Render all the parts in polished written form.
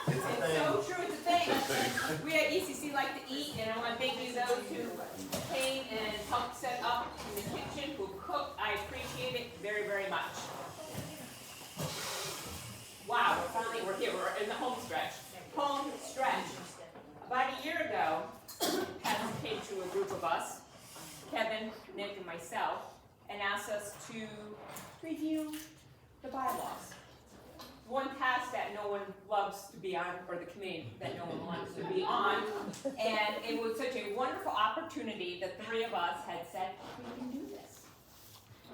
It's so true, it's a thing. We at ECC like to eat, and I want to thank you those who came and helped set up in the kitchen, who cooked. I appreciate it very, very much. Wow, we're here, we're in the home stretch. Home stretch. About a year ago, Pastor came to a group of us, Kevin, Nick, and myself, and asked us to review the bylaws. One task that no one loves to be on, or the committee that no one wants to be on, and it was such a wonderful opportunity. The three of us had said, we can do this.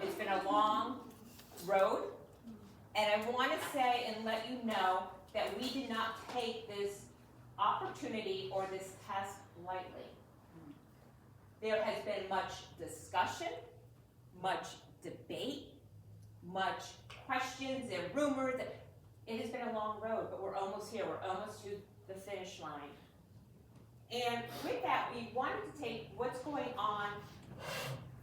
It's been a long road, and I want to say and let you know that we did not take this opportunity or this task lightly. There has been much discussion, much debate, much questions and rumors. It has been a long road, but we're almost here. We're almost to the finish line. And with that, we wanted to take what's going on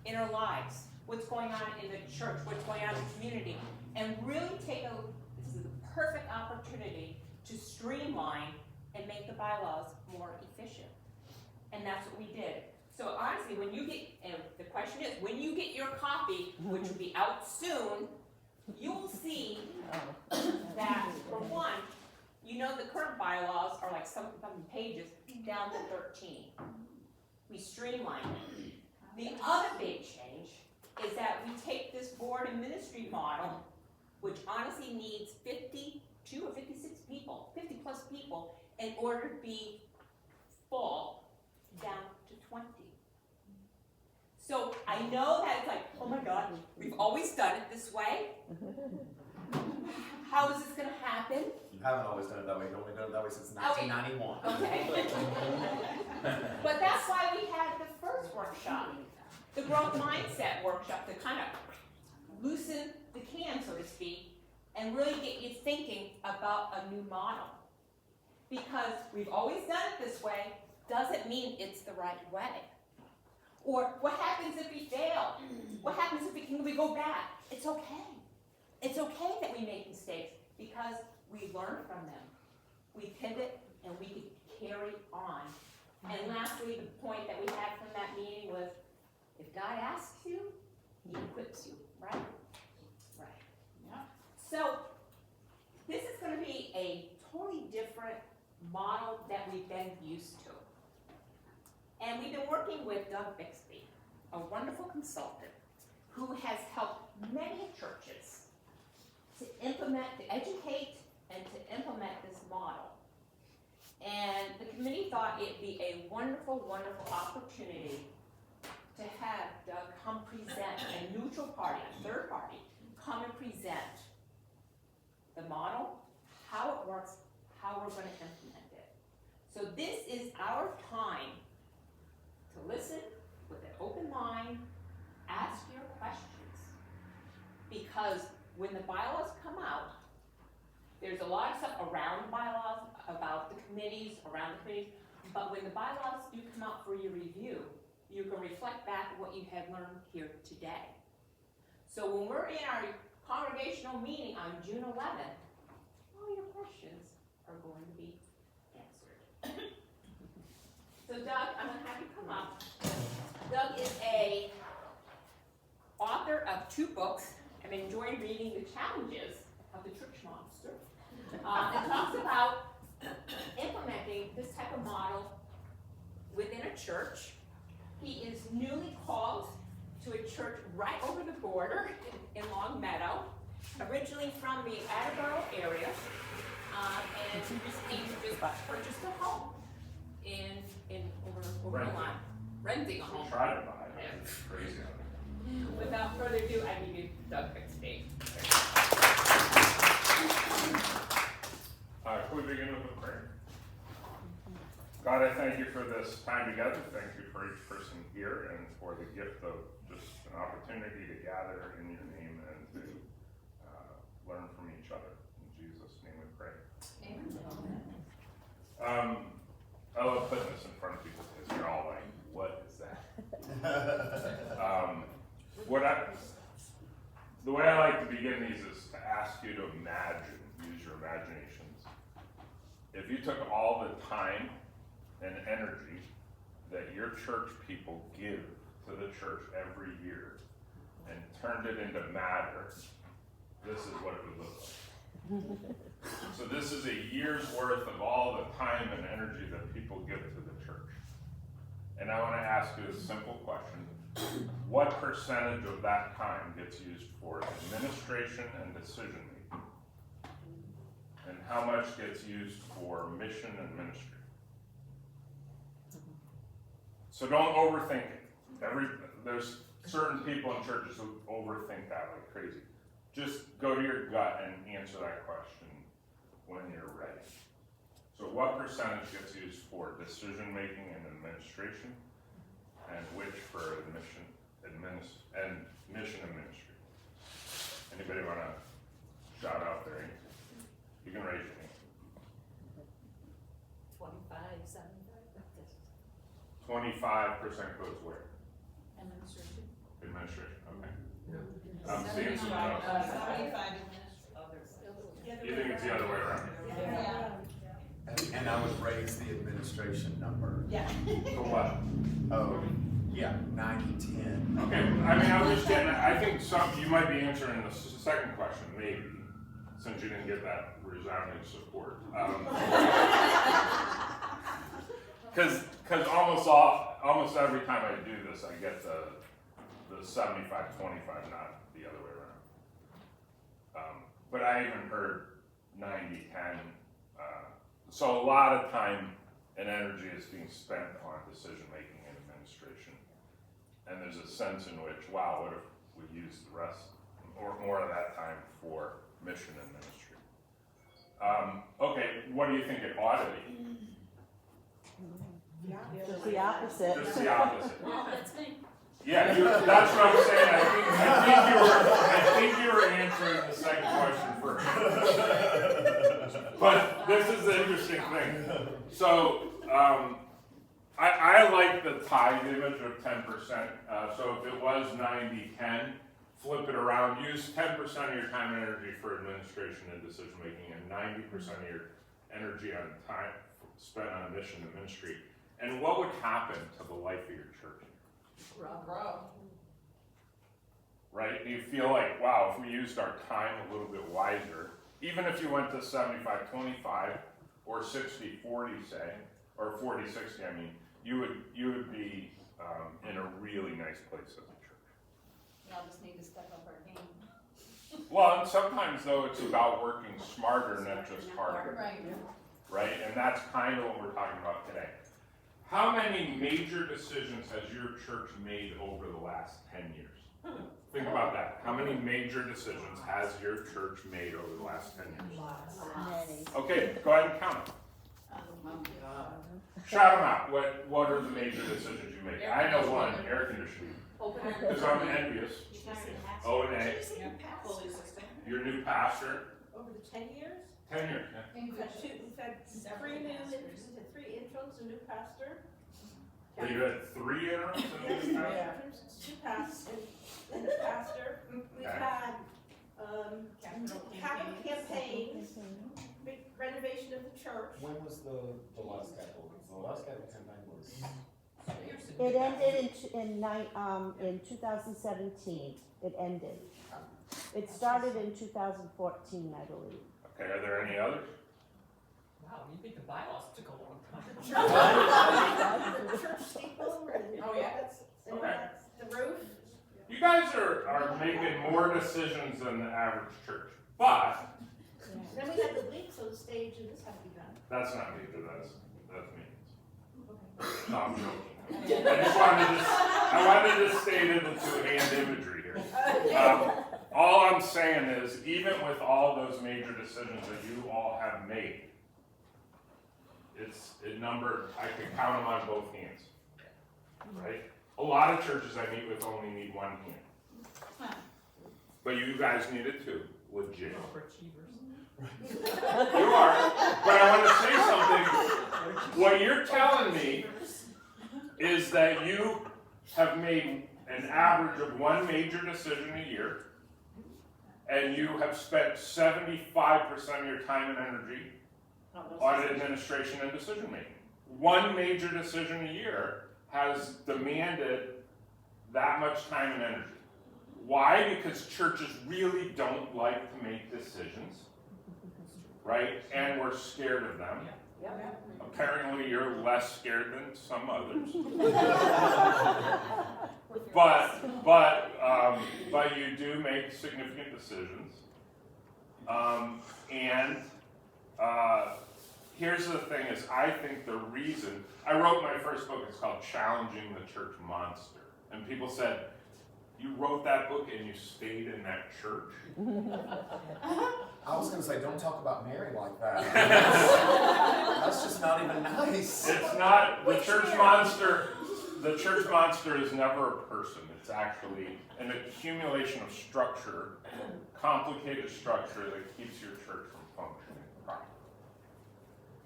in our lives, what's going on in the church, what's going on in the community, and really this is the perfect opportunity to streamline and make the bylaws more efficient. And that's what we did. So honestly, when you get, and the question is, when you get your copy, which will be out soon, you will see that, for one, you know the current bylaws are like some pages down to 13. We streamlined it. The other big change is that we take this board and ministry model, which honestly needs 52 or 56 people, 50 plus people, in order to be full, down to 20. So I know that it's like, oh my God, we've always done it this way. How is this going to happen? You haven't always done it that way. You've only done it that way since 1991. Okay. But that's why we had the first workshop, the growth mindset workshop, to kind of loosen the can, so to speak, and really get you thinking about a new model. Because we've always done it this way doesn't mean it's the right way. Or what happens if we fail? What happens if we go back? It's okay. It's okay that we make mistakes because we learn from them. We pivot and we can carry on. And lastly, the point that we had from that meeting was, if God asks you, He equips you, right? Right. Yeah. So this is going to be a totally different model that we've been used to. And we've been working with Doug Bixby, a wonderful consultant who has helped many churches to educate and to implement this model. And the committee thought it'd be a wonderful, wonderful opportunity to have Doug come present, a neutral party, a third party, come and present the model, how it works, how we're going to implement it. So this is our time to listen with an open mind, ask your questions. Because when the bylaws come out, there's a lot of stuff around the bylaws, about the committees, but when the bylaws do come out for your review, you can reflect back on what you have learned here today. So when we're in our congregational meeting on June 11th, all your questions are going to be answered. So Doug, I'm going to have you come up. Doug is a author of 2 books. I've enjoyed reading The Challenges of the Church Monster. It talks about implementing this type of model within a church. He is newly called to a church right over the border in Long Meadow, originally from the Attleboro area, and he just purchased a home over the line, renting a home. Try to buy it. It's crazy. Without further ado, I give you Doug Bixby. Can we begin with a prayer? God, I thank you for this time together. Thank you for each person here and for the gift of just an opportunity to gather in your name and to learn from each other. In Jesus' name we pray. Amen. I love putting this in front of people because you're all like, what is that? The way I like to begin these is to ask you to imagine, use your imaginations. If if you took all the time and energy that your church people give to the church every year and turned it into matter, this is what it would look like. So this is a year's worth of all the time and energy that people give to the church. And I want to ask you a simple question. What percentage of that time gets used for administration and decision making? And how much gets used for mission and ministry? So don't overthink it. There's certain people in churches who overthink that like crazy. Just go to your gut and answer that question when you're ready. So what percentage gets used for decision making and administration, and which for mission and ministry? Anybody want to shout out their answer? You can raise your hand. 25, 75. 25% goes where? Administration. Administration, okay. Yeah. Seeing some notes. 75 You think it's the other way around? Yeah. And I would raise the administration number. Yeah. So what? Oh, yeah, 90-10. Okay, I mean, I'm just getting, I think you might be answering the second question, maybe, since you didn't get that resounding support. Because almost every time I do this, I get the 75-25, not the other way around. But I even heard 90-10. So a lot of time and energy is being spent on decision making and administration. And there's a sense in which, wow, what if we use the rest or more of that time for mission and ministry? Okay, what do you think it ought to be? Just the opposite. Just the opposite. Well, that's me. Yeah, that's what I'm saying. I think you were answering the second question first. But this is the interesting thing. So I like the tithe image of 10%. So if it was 90-10, flip it around. Use 10% of your time and energy for administration and decision making, and 90% of your energy on time spent on mission and ministry. And what would happen to the life of your church? Grow. Right? Do you feel like, wow, if we used our time a little bit wiser, even if you went to 75-25 or 60-40, say, or 40-60, I mean, you would be in a really nice place as a church. We all just need to step up our game. Well, and sometimes though it's about working smarter, not just harder. Right. Right? And that's kind of what we're talking about today. How many major decisions has your church made over the last 10 years? Think about that. How many major decisions has your church made over the last 10 years? Many. Okay, go ahead and count them. Shout them out. What are the major decisions you made? I know one, air conditioning. Because I'm envious. O&A. Your new pastor. Over the 10 years? 10 years, yeah. We've had three intros, a new pastor. So you had 3 interims and a new pastor? Two pastors, and a pastor. We've had, capital campaigns, big renovation of the church. When was the last capital? The last capital campaign was. It ended in 2017. It ended. It started in 2014, I believe. Okay, are there any others? Wow, you think the bylaws took a long time? The church steeple, and Oh, yeah. Okay. the roof. You guys are making more decisions than the average church, but Then we had the leaks on the stage, and this had to be done. that's not major, that's me. Okay. No, I'm joking. I wanted to state it into hand imagery here. All I'm saying is, even with all those major decisions that you all have made, it numbered, I could count them on both hands, right? A lot of churches I meet with only need one hand. But you guys need it too, legit. Overachievers. You are, but I want to say something. What you're telling me is that you have made an average of one major decision a year, and you have spent 75% of your time and energy audit administration and decision making. One major decision a year has demanded that much time and energy. Why? Because churches really don't like to make decisions, right? And we're scared of them. Apparently you're less scared than some others. But you do make significant decisions. Here's the thing is, I think the reason, I wrote my first book, it's called Challenging the Church Monster. And people said, you wrote that book and you stayed in that church? I was gonna say, don't talk about Mary like that. That's just not even nice. It's not, the church monster is never a person. It's actually an accumulation of structure, complicated structure that keeps your church from functioning properly.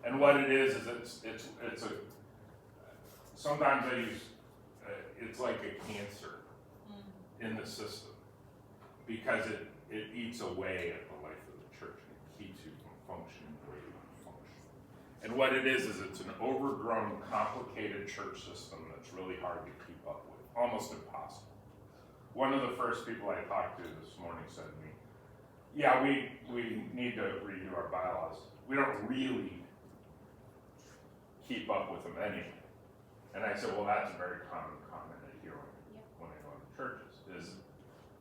And what it is it's a, sometimes I use, it's like a cancer in the system, because it eats away at the life of the church and it keeps you from functioning the way you want to function. And what it is it's an overgrown, complicated church system that's really hard to keep up with, almost impossible. One of the first people I talked to this morning said to me, yeah, we need to redo our bylaws. We don't really keep up with them anyway. And I said, well, that's a very common comment I hear when I go to churches, is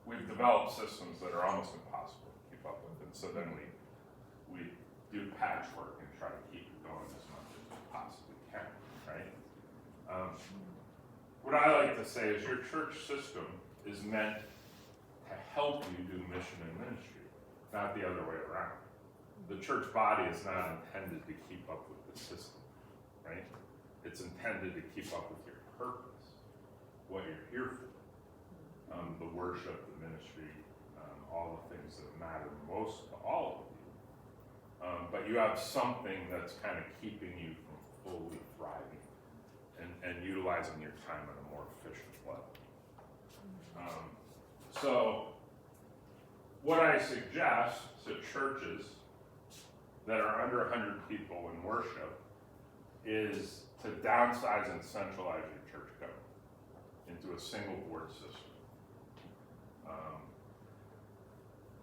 we've developed systems that are almost impossible to keep up with. And so then we do patchwork and try to keep it going as much as we possibly can, right? What I like to say is your church system is meant to help you do mission and ministry, not the other way around. The church body is not intended to keep up with the system, right? It's intended to keep up with your purpose, what you're here for. The worship, the ministry, all the things that matter most to all of you. But you have something that's kind of keeping you from fully thriving and utilizing your time at a more efficient level. So what I suggest to churches that are under 100 people in worship is to downsize and centralize your church government into a single board system.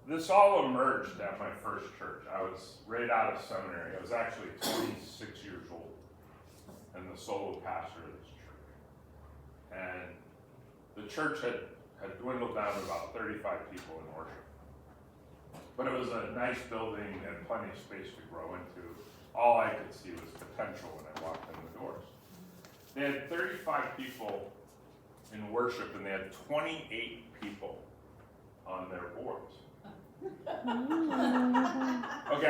This all emerged at my first church. I was right out of seminary. I was actually 26 years old and the solo pastor of this church. And the church had dwindled down to about 35 people in worship. But it was a nice building and plenty of space to grow into. All I could see was potential when I walked in the doors. They had 35 people in worship and they had 28 people on their boards. Okay,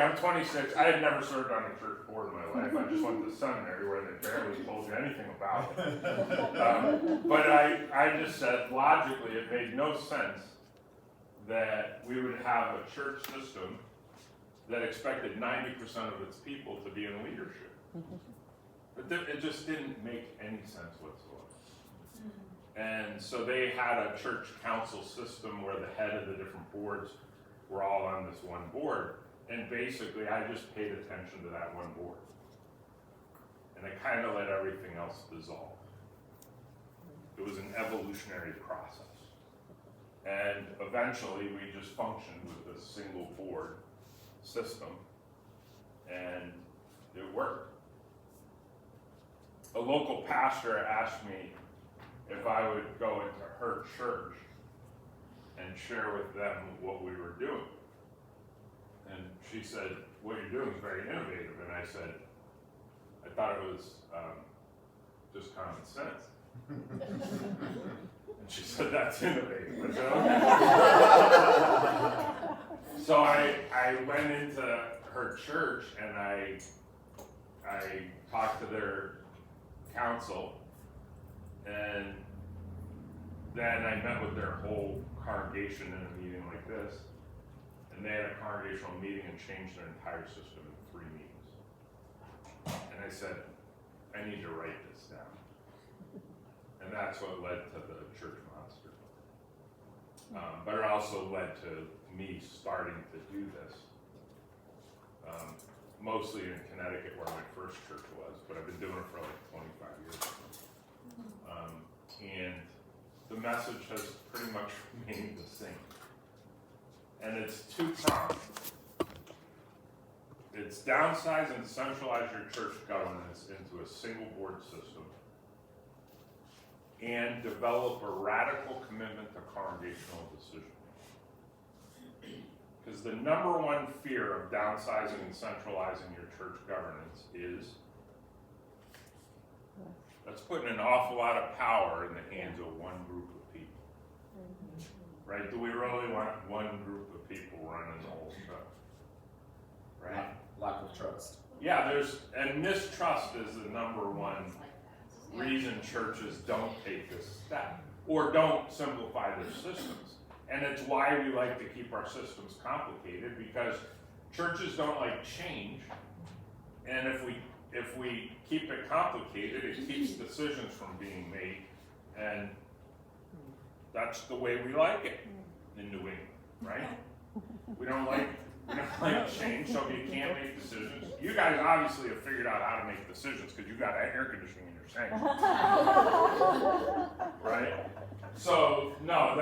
I'm 26. I had never served on a church board in my life. I just went to seminary where they barely told you anything about it. But I just said, logically, it made no sense that we would have a church system that expected 90% of its people to be in leadership. It just didn't make any sense whatsoever. And so they had a church council system where the head of the different boards were all on this one board. And basically, I just paid attention to that one board. And I kind of let everything else dissolve. It was an evolutionary process. And eventually, we just functioned with a single board system, and it worked. A local pastor asked me if I would go into her church and share with them what we were doing. And she said, what you're doing is very innovative. And I said, I thought it was just common sense. And she said, that's innovative. I said, okay. So I went into her church and I talked to their council, and then I met with their whole congregation in a meeting like this, and they had a congregational meeting and changed their entire system in 3 meetings. And I said, I need to write this down. And that's what led to the church monster. But it also led to me starting to do this. mostly in Connecticut where my first church was, but I've been doing it for like 25 years. And the message has pretty much remained the same. And it's two-pronged. It's downsize and centralize your church governance into a single board system and develop a radical commitment to congregational decision. Because the number one fear of downsizing and centralizing your church governance is that's putting an awful lot of power in the hands of one group of people. Right? Do we really want one group of people running the whole stuff? Right? Lack of trust. Yeah, and mistrust is the number one reason churches don't take this step or don't simplify their systems. And it's why we like to keep our systems complicated, because churches don't like change. And if we keep it complicated, it keeps decisions from being made. And that's the way we like it in New England, right? We don't like change, so if you can't make decisions. You guys obviously have figured out how to make decisions because you got air conditioning in your sink. Right? So, no,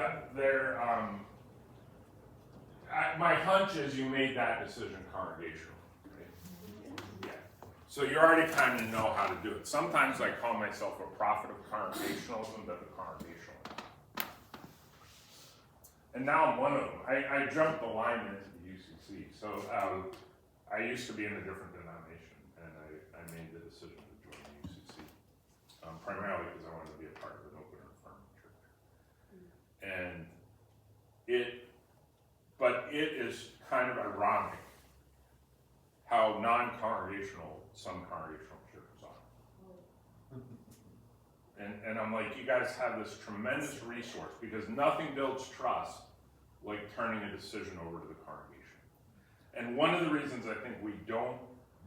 my hunch is you made that decision congregational. Right? Yeah. So you already kind of know how to do it. Sometimes I call myself a prophet of congregationalism, but the congregational. And now I'm one of them. I jumped the line into the UCC. So I used to be in a different denomination, and I made the decision to join the UCC, primarily because I wanted to be a part of an open and affirming church. And it is kind of ironic how non-congregational some congregational churches are. And I'm like, you guys have this tremendous resource, because nothing builds trust like turning a decision over to the congregation. And one of the reasons I think we don't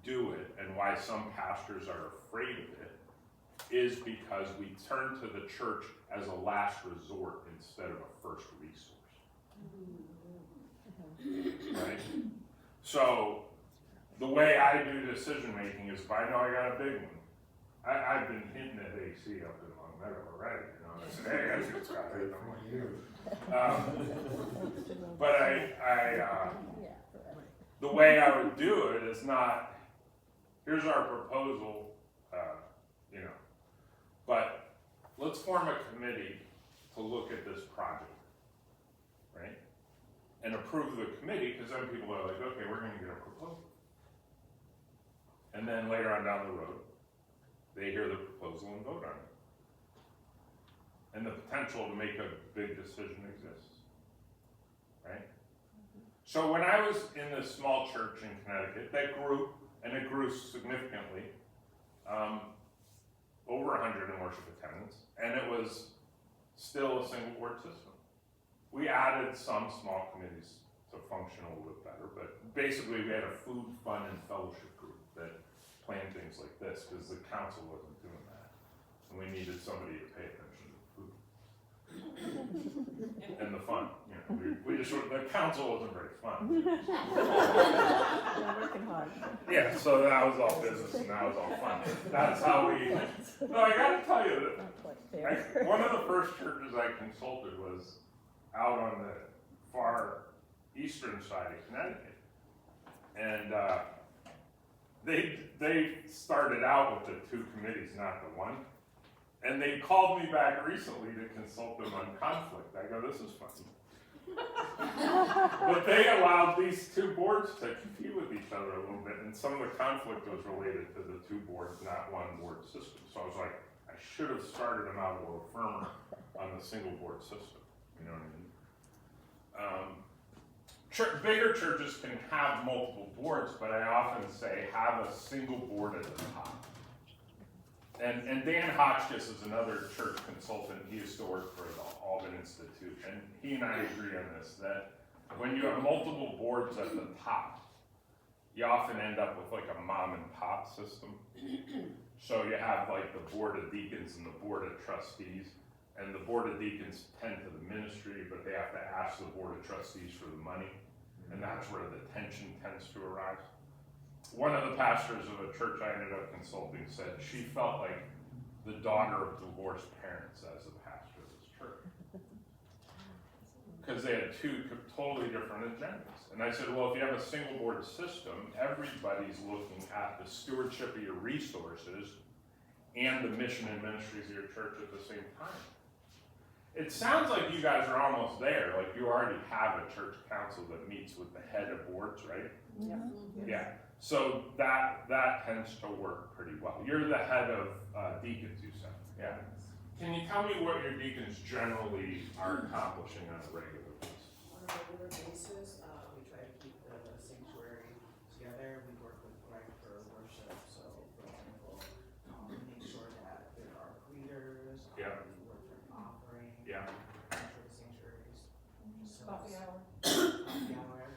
do it, and why some pastors are afraid of it, is because we turn to the church as a last resort instead of a first resource. Right? So the way I do decision making is, if I know I got a big one, I've been hinting at AC up in Long Meadow already. You know, I said, hey, I think it's got it. But the way I would do it is not, here's our proposal, but let's form a committee to look at this project, right? And approve the committee, because then people are like, okay, we're going to get a proposal. And then later on down the road, they hear the proposal and vote on it. And the potential to make a big decision exists, right? So when I was in this small church in Connecticut, that grew, and it grew significantly, over 100 in worship attendance, and it was still a single board system. We added some small committees to function a little bit better, but basically we had a food, fun, and fellowship group that planned things like this, because the council wasn't doing that. And we needed somebody to pay attention to the food. And the fun, we just, the council wasn't very fun. They're working hard. Yeah, so that was all business and that was all fun. That's how we, no, I gotta tell you that, Not quite fair. one of the first churches I consulted was out on the far eastern side of Connecticut. And they started out with the two committees, not the one. And they called me back recently to consult them on conflict. I go, this is funny. But they allowed these two boards to compete with each other a little bit, and some of the conflict was related to the two boards, not one board system. So I was like, I should have started them out a little firmer on the single board system. You know what I mean? Bigger churches can have multiple boards, but I often say have a single board at the top. And Dan Hotchkiss is another church consultant. He used to work for the Alban Institute, and he and I agree on this, that when you have multiple boards at the top, you often end up with like a mom and pop system. So you have like the board of deacons and the board of trustees, and the board of deacons tend to the ministry, but they have to ask the board of trustees for the money, and that's where the tension tends to arise. one of the pastors of a church I ended up consulting said she felt like the daughter of divorced parents as a pastor of this church. Because they had two totally different agendas. And I said, well, if you have a single board system, everybody's looking at the stewardship of your resources and the mission and ministries of your church at the same time. It sounds like you guys are almost there, like you already have a church council that meets with the head of boards, right? Yeah, so that tends to work pretty well. You're the head of deacons, you said, yeah. Can you tell me what your deacons generally are accomplishing on a regular basis? On a regular basis, we try to keep the sanctuary together. We work with Greg for worship, so for example, make sure that there are greeters. Yeah. We work for an offering. Yeah. Make sure the sanctuaries. Coffee hour. Coffee hour.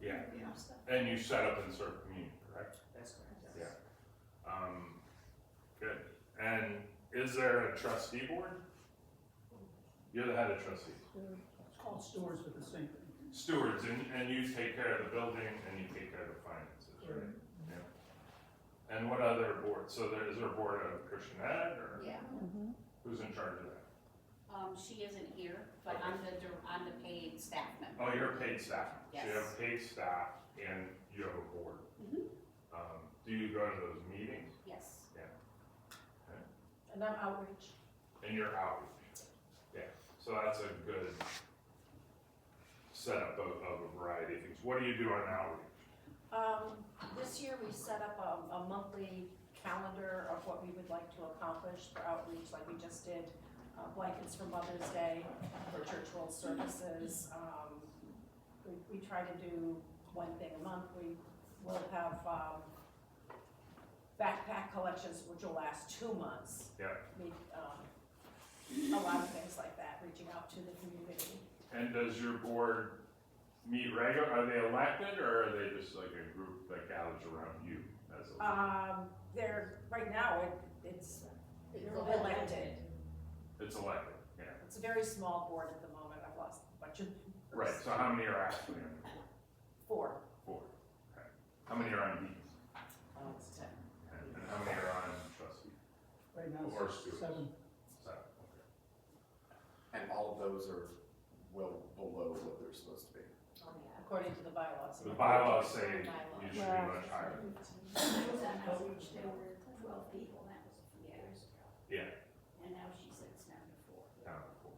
Yeah, and you set up and serve communion, correct? That's correct, yes. Yeah. Good. And is there a trustee board? You're the head of trustees. It's called stewards, but the same thing. Stewards, and you take care of the building and you take care of the finances, right? Yeah. And what other boards? So is there a board of Christian Ed, or Yeah, who's in charge of that? she isn't here, but I'm the paid staff member. Oh, you're a paid staff. So you Yes. have paid staff and you have a board. Do you go to those meetings? Yes. And I'm outreach. And you're outreach. Yeah, so that's a good setup of a variety of things. What do you do on outreach? This year we set up a monthly calendar of what we would like to accomplish for outreach, like we just did blankets for Mother's Day, for church world services. We try to do one thing a month. We will have backpack collections, which will last 2 months. Yeah. A lot of things like that, reaching out to the community. And does your board meet regular? Are they elected, or are they just like a group that gathers around you as a? They're, right now, it's elected. It's elected, yeah. It's a very small board at the moment. I've lost a bunch of members. Right, so how many are actually on the board? 4. 4, okay. How many are on deacons? It's 10. And how many are on trustees? Right now, Or it's stewards? 7. 7, okay. And all of those are well below what they're supposed to be. According to the bylaws. The bylaws say you should be much higher. She was on outreach, there were 12 people, that was a few years ago. Yeah, And now she said it's down to 4. down to 4.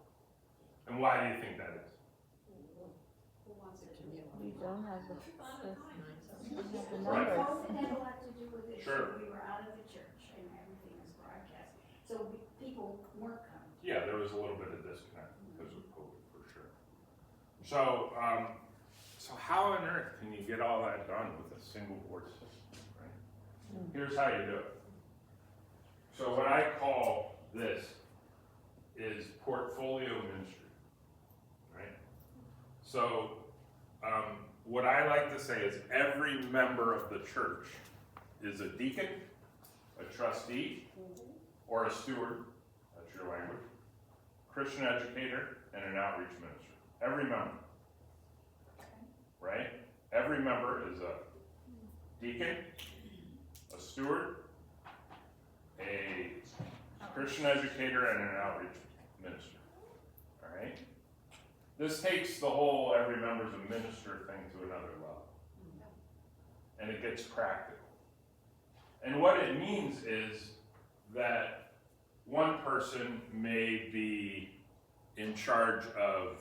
And why do you think that is? Who wants it to be? We don't have the, we don't have the Right. numbers. COVID had a lot to do with it. Sure. We were out of the church and everything was broadcast, so people weren't coming. Yeah, there was a little bit of disconnect because of COVID, for sure. So, so how on earth can you get all that done with a single board system, right? Here's how you do it. So what I call this is portfolio ministry, right? So, what I like to say is every member of the church is a deacon, a trustee, or a steward, that's your language, Christian educator, and an outreach minister. Every member. Right? Every member is a deacon, a steward, a Christian educator, and an outreach minister. Alright? This takes the whole every member's a minister thing to another level. And it gets practical. And what it means is that one person may be in charge of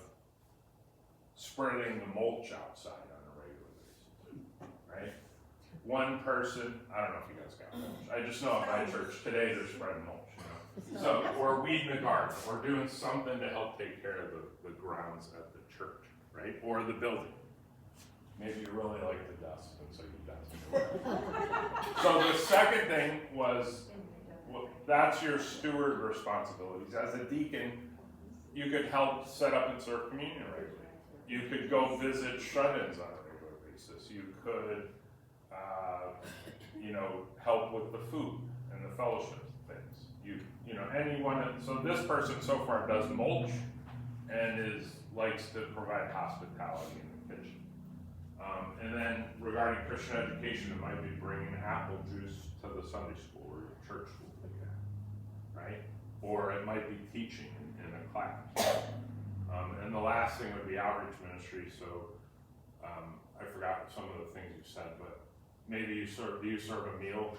spreading the mulch outside on a regular basis, right? One person, I don't know if you guys got mulch, I just know at my church today they're spreading mulch, you know? So, or weeding the garden, or doing something to help take care of the grounds at the church, right? Or the building. Maybe you really like the dust, and so you dust. So the second thing was, well, that's your steward responsibilities. As a deacon, you could help set up and serve communion regularly. You could go visit shut-ins on a regular basis. You could, help with the food and the fellowship things. Anyone. So this person so far does mulch and likes to provide hospitality in the kitchen. And then regarding Christian education, it might be bringing apple juice to the Sunday school or church school like that, right? Or it might be teaching in a class. And the last thing would be outreach ministry. So I forgot some of the things you said, but maybe do you serve a meal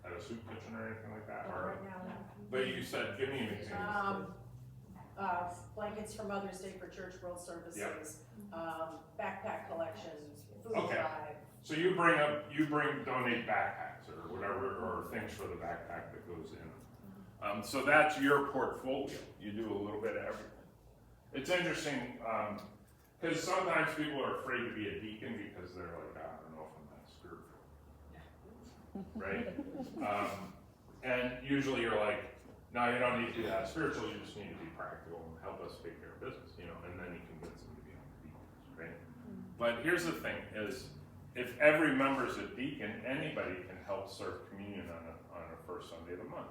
at a soup kitchen or anything like that? Or, Right now, but you said, give me an example. blankets for Mother's Day for church world services, backpack collections, food Okay. drive. So you donate backpacks or whatever, or things for the backpack that goes in. So that's your portfolio. You do a little bit of everything. It's interesting, because sometimes people are afraid to be a deacon because they're like, I don't know if I'm that spiritual, right? And usually you're like, no, you don't need to be that spiritual, you just need to be practical and help us take care of business, and then you convince them to be on the deacons, right? But here's the thing, is if every member is a deacon, anybody can help serve communion on a first Sunday of the month.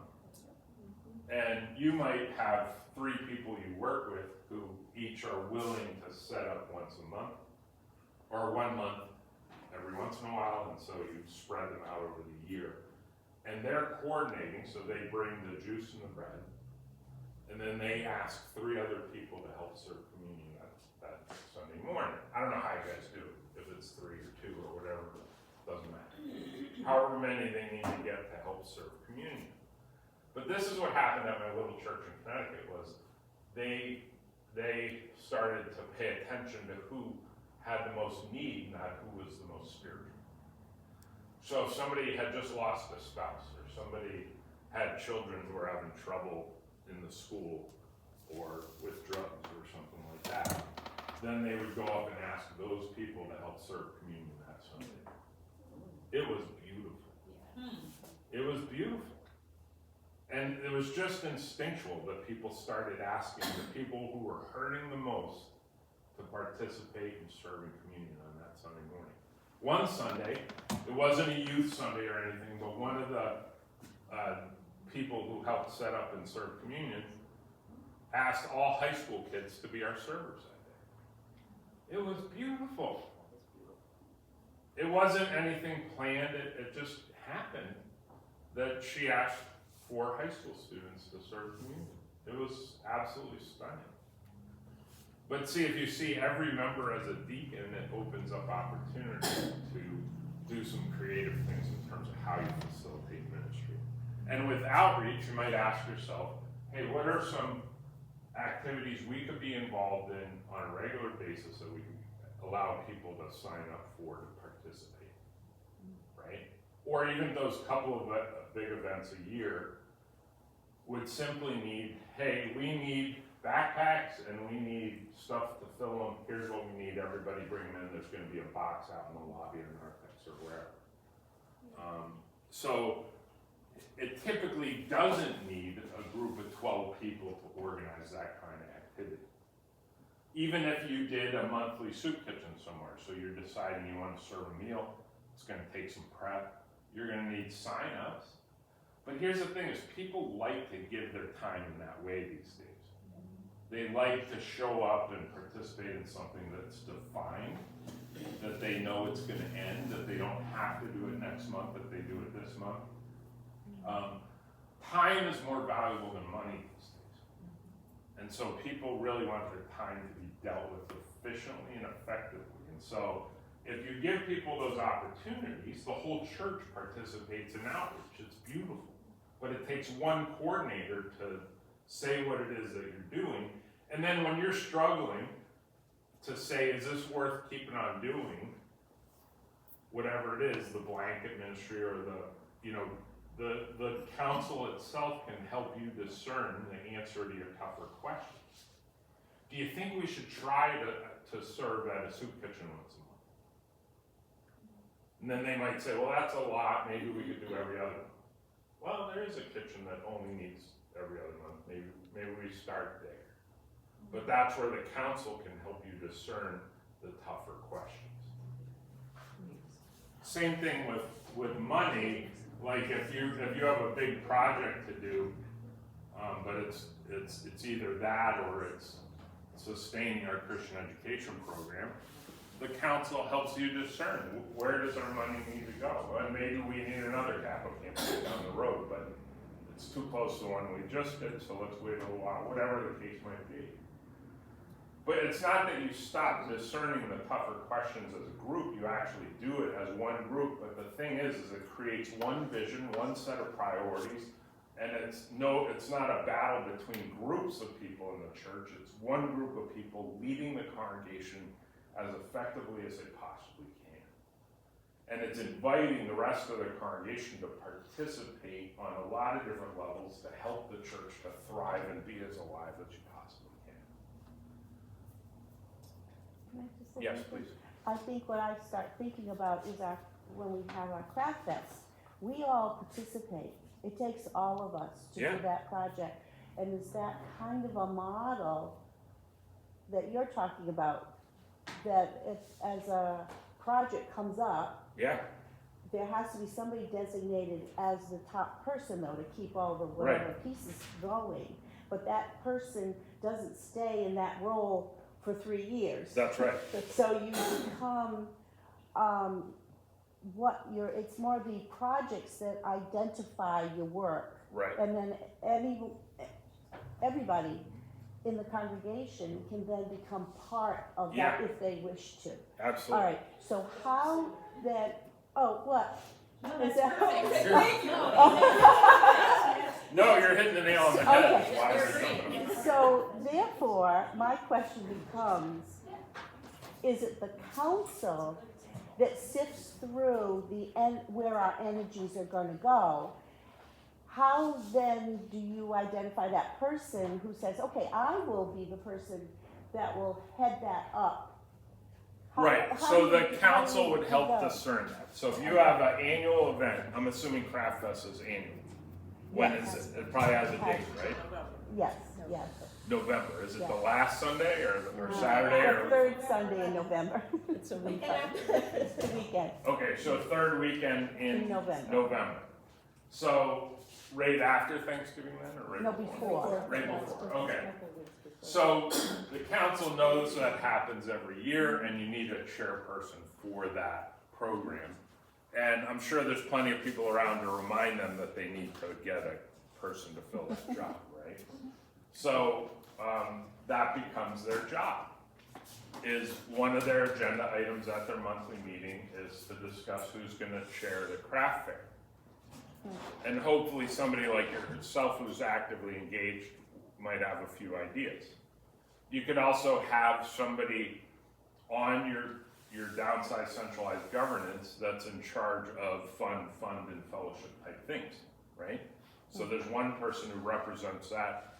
And you might have 3 people you work with who each are willing to set up once a month, or 1 month every once in a while, and so you spread them out over the year. And they're coordinating, so they bring the juice and the bread, and then they ask 3 other people to help serve communion that Sunday morning. I don't know how you guys do it, if it's 3 or 2 or whatever, doesn't matter. However many they need to get to help serve communion. But this is what happened at my little church in Connecticut was they started to pay attention to who had the most need, not who was the most spiritual. So if somebody had just lost a spouse, or somebody had children who were having trouble in the school or with drugs or something like that, then they would go up and ask those people to help serve communion that Sunday. It was beautiful. It was beautiful. And it was just instinctual that people started asking the people who were hurting the most to participate in serving communion on that Sunday morning. One Sunday, it wasn't a youth Sunday or anything, but one of the people who helped set up and serve communion asked all high school kids to be our servers that day. It was beautiful. It wasn't anything planned, it just happened that she asked 4 high school students to serve communion. It was absolutely stunning. But see, if you see every member as a deacon, it opens up opportunities to do some creative things in terms of how you facilitate ministry. And with outreach, you might ask yourself, hey, what are some activities we could be involved in on a regular basis that we can allow people to sign up for to participate, right? Or even those couple of big events a year would simply need, hey, we need backpacks and we need stuff to fill them. Here's what we need. Everybody bring them in. There's going to be a box out in the lobby or narthex or wherever. So it typically doesn't need a group of 12 people to organize that kind of activity. Even if you did a monthly soup kitchen somewhere, so you're deciding you want to serve a meal, it's going to take some prep. You're going to need sign-ups. But here's the thing is people like to give their time in that way these days. They like to show up and participate in something that's defined, that they know it's going to end, that they don't have to do it next month, that they do it this month. Time is more valuable than money these days. And so people really want their time to be dealt with efficiently and effectively. And so if you give people those opportunities, the whole church participates in outreach. It's beautiful. But it takes one coordinator to say what it is that you're doing. And then when you're struggling to say, is this worth keeping on doing, whatever it is, the blanket ministry or the council itself can help you discern the answer to your tougher questions. Do you think we should try to serve at a soup kitchen once a month? And then they might say, well, that's a lot. Maybe we could do every other month. Well, there is a kitchen that only meets every other month. Maybe we start there. But that's where the council can help you discern the tougher questions. Same thing with money. Like if you have a big project to do, but it's either that or it's sustaining our Christian education program. the council helps you discern where does our money need to go? And maybe we need another capital campaign down the road, but it's too close to the one we just did, so let's wait a little while, whatever the case might be. But it's not that you stop discerning the tougher questions as a group, you actually do it as one group, but the thing is it creates one vision, one set of priorities, and it's not a battle between groups of people in the church, it's one group of people leading the congregation as effectively as they possibly can. And it's inviting the rest of the congregation to participate on a lot of different levels to help the church to thrive and be as alive as you possibly can. Can I just say Yes, something? please. I think what I start thinking about is when we have our craft fest, we all participate. It takes all of us to Yeah. do that project. And is that kind of a model that you're talking about, that if, as a project comes up, Yeah, there has to be somebody designated as the top person though to keep all the whatever pieces going. But that person doesn't stay in that role for 3 years. that's right. So you become, it's more the projects that identify your work. Right. And then everybody in the congregation can then become part of that Yeah. if they wish to. Absolutely. All right, so how then, oh, what? Is that- No, you're hitting the nail on the head. Okay. Why is it something? So therefore, my question becomes, is it the council that sifts through where our energies are gonna go? How then do you identify that person who says, okay, I will be the person that will head that up? Right, How so do the you- council how do would you help go? discern that. So if you have an annual event, I'm assuming Craft Fest is annual. When is it? It probably has a date, right? Yes, yes. November. Is it the Yeah. last Sunday or Saturday The or? third Sunday in November. It's a weekend. It's the weekend Okay, so third weekend in in November. November. So right after Thanksgiving then, or right No, before? before. Right before, okay. So the council knows that happens every year and you need a chairperson for that program. And I'm sure there's plenty of people around to remind them that they need to get a person to fill that job, right? So that becomes their job. Is one of their agenda items at their monthly meeting is to discuss who's gonna chair the craft fair. And hopefully somebody like yourself who's actively engaged might have a few ideas. You could also have somebody on your downside centralized governance that's in charge of fund and fellowship type things, right? So there's one person who represents that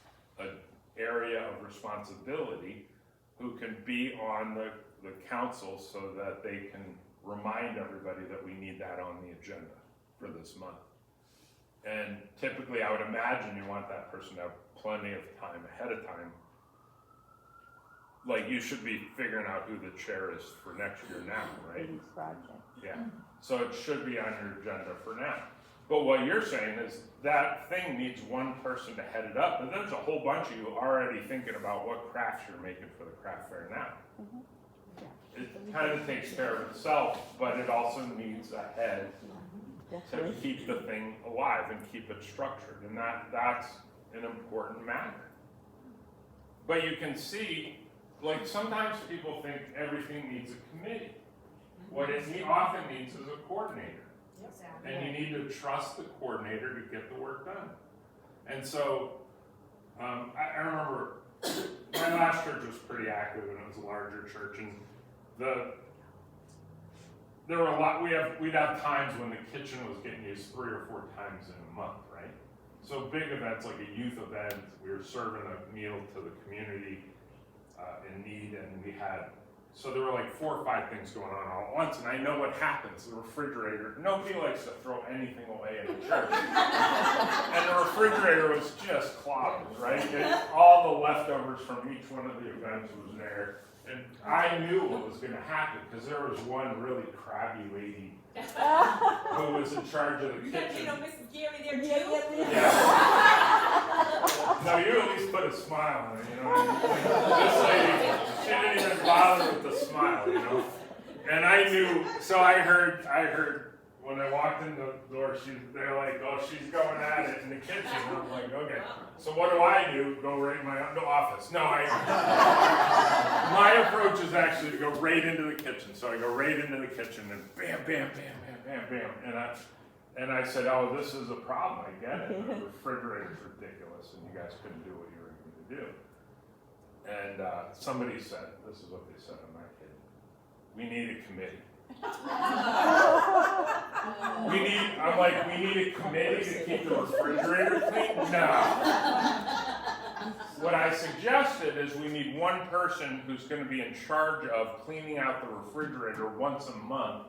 area of responsibility who can be on the council so that they can remind everybody that we need that on the agenda for this month. And typically I would imagine you want that person to have plenty of time ahead of time. Like you should be figuring out who the chair is for next year now, right? For these projects. Yeah, so it should be on your agenda for now. But what you're saying is that thing needs one person to head it up, and there's a whole bunch of you already thinking about what crafts you're making for the craft fair now. It kind of takes care of itself, but it also needs a head to Definitely. keep the thing alive and keep it structured, and that's an important matter. But you can see, like sometimes people think everything needs a committee. What it often needs is a coordinator. And you need to trust the coordinator to get the work done. And so, I remember my last church was pretty active and it was a larger church, and there were we'd have times when the kitchen was getting used 3 or 4 times in a month, right? So big events like a youth event, we were serving a meal to the community in need, and so there were like 4 or 5 things going on all at once, and I know what happens. The refrigerator, nobody likes to throw anything away in a church. And the refrigerator was just clogged, right? All the leftovers from each one of the events was there. And I knew what was gonna happen, because there was one really crabby lady who was in charge of the kitchen. You know Mrs. Gary there too? Yeah. No, you at least put a smile on it, you know what I mean? This lady, she didn't even bother with the smile, you know? And I knew, so I heard when I walked in the door, they're like, oh, she's going at it in the kitchen. And I'm like, okay. So what do I do? Go right in my office. No, my approach is actually to go right into the kitchen. So I go right into the kitchen and bam, bam, bam, bam, bam, bam. And I said, oh, this is a problem. I get it. The refrigerator's ridiculous and you guys couldn't do what you were going to do. And somebody said, this is what they said, I'm not kidding. We need a committee. we need a committee to keep the refrigerator clean? No. What I suggested is we need one person who's going to be in charge of cleaning out the refrigerator once a month.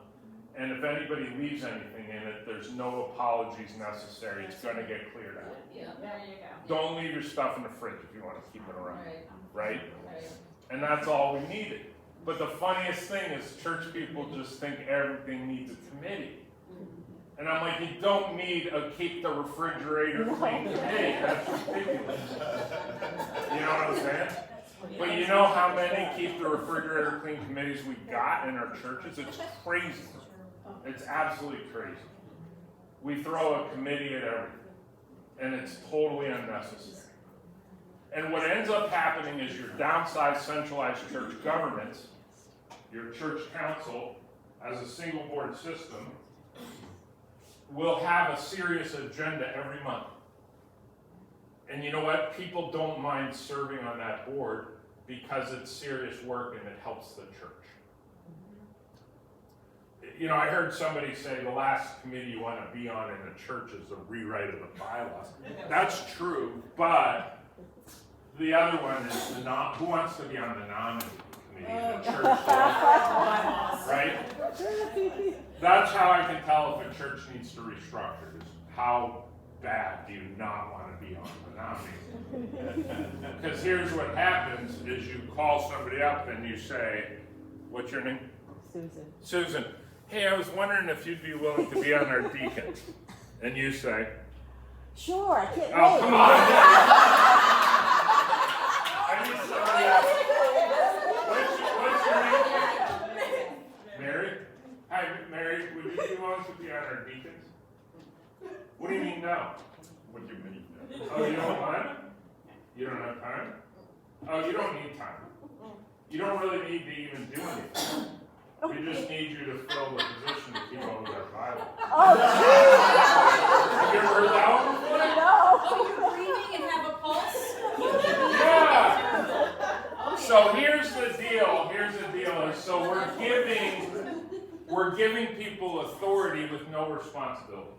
And if anybody leaves anything in it, there's no apologies necessary. It's going to get cleared out. Yeah, there you go. Don't leave your stuff in the fridge if you want to keep it around. Right. Right? And that's all we needed. But the funniest thing is church people just think everything needs a committee. And I'm like, you don't need a keep the refrigerator clean committee. That's ridiculous. You know what I'm saying? But you know how many keep the refrigerator clean committees we got in our churches? It's crazy. It's absolutely crazy. We throw a committee at everything. And it's totally unnecessary. And what ends up happening is your downsized centralized church governments, your church council, as a single board system, will have a serious agenda every month. And you know what? People don't mind serving on that board because it's serious work and it helps the church. You know, I heard somebody say the last committee you want to be on in a church is a rewrite of the bylaws. That's true, but the other one is who wants to be on the nominating committee in the church? Right? That's how I can tell if a church needs to restructure, is how bad do you not want to be on the nominating? Because here's what happens is you call somebody up and you say, what's your name? Susan. Susan. Hey, I was wondering if you'd be willing to be on our deacon. And you say, Sure, I can't oh, wait. come on. I need somebody else. What's your name? Mary? Hi, Mary, would you be willing to be on our deacons? What do you mean no? What do you mean no? Oh, you don't want it? You don't have time? Oh, you don't need time. You don't really need to even do anything. We just need you to fill the position to keep on with our Bible. Oh, Have you ever heard that one before? no. Oh, you're breathing and have a pulse? Yeah. So here's the deal. So we're giving people authority with no responsibility.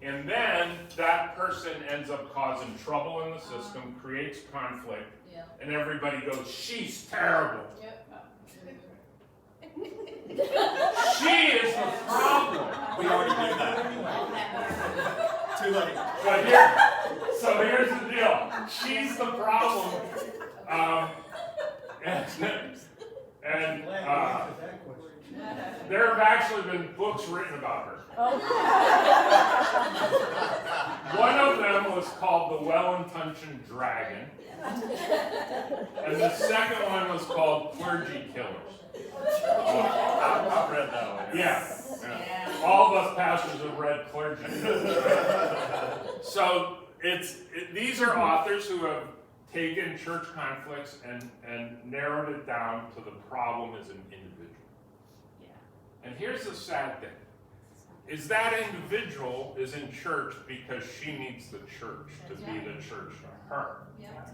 And then that person ends up causing trouble in the system, creates conflict, and everybody goes, she's terrible. She is the problem. We already did that. Too late. So here's the deal. She's the problem. And there have actually been books written about her. One of them was called The Well-Intentioned Dragon. And the second one was called Clergy Killers. I've read that one. Yeah. All of us pastors have read Clergy Killers. So these are authors who have taken church conflicts and narrowed it down to the problem as an individual. And here's the sad thing, is that individual is in church because she needs the church to be the church to her.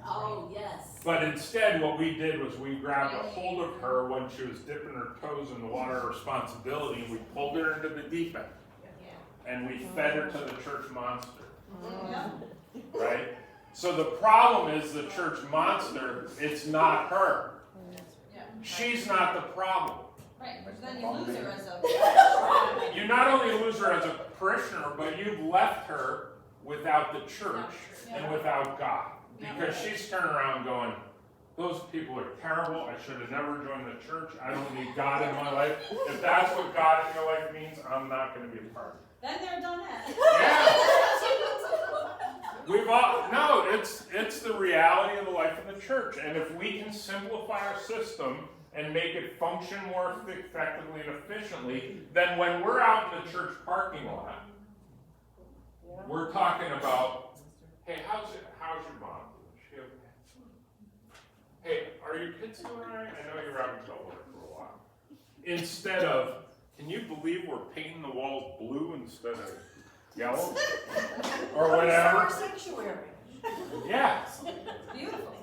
Oh, yes. But instead what we did was we grabbed a hold of her when she was dipping her toes in the water of responsibility and we pulled her into the deep end. And we fed her to the church monster. Right? So the problem is the church monster, it's not her. She's not the problem. Right, then you lose her as a... You not only lose her as a parishioner, but you've left her without the church and without God. Because she's turning around going, those people are terrible, I should have never joined the church, I don't need God in my life. If that's what God in your life means, I'm not going to be a part of it. Then they're done that. Yeah. It's the reality of the life of the church. And if we can simplify our system and make it function more effectively and efficiently than when we're out in the church parking lot. We're talking about, hey, how's your mom doing? Is she okay? Hey, are your kids doing all right? I know you're out in trouble for a while. Instead of, can you believe we're painting the walls blue instead of yellow? Or whatever. Summer sanctuary. Yeah, Beautiful.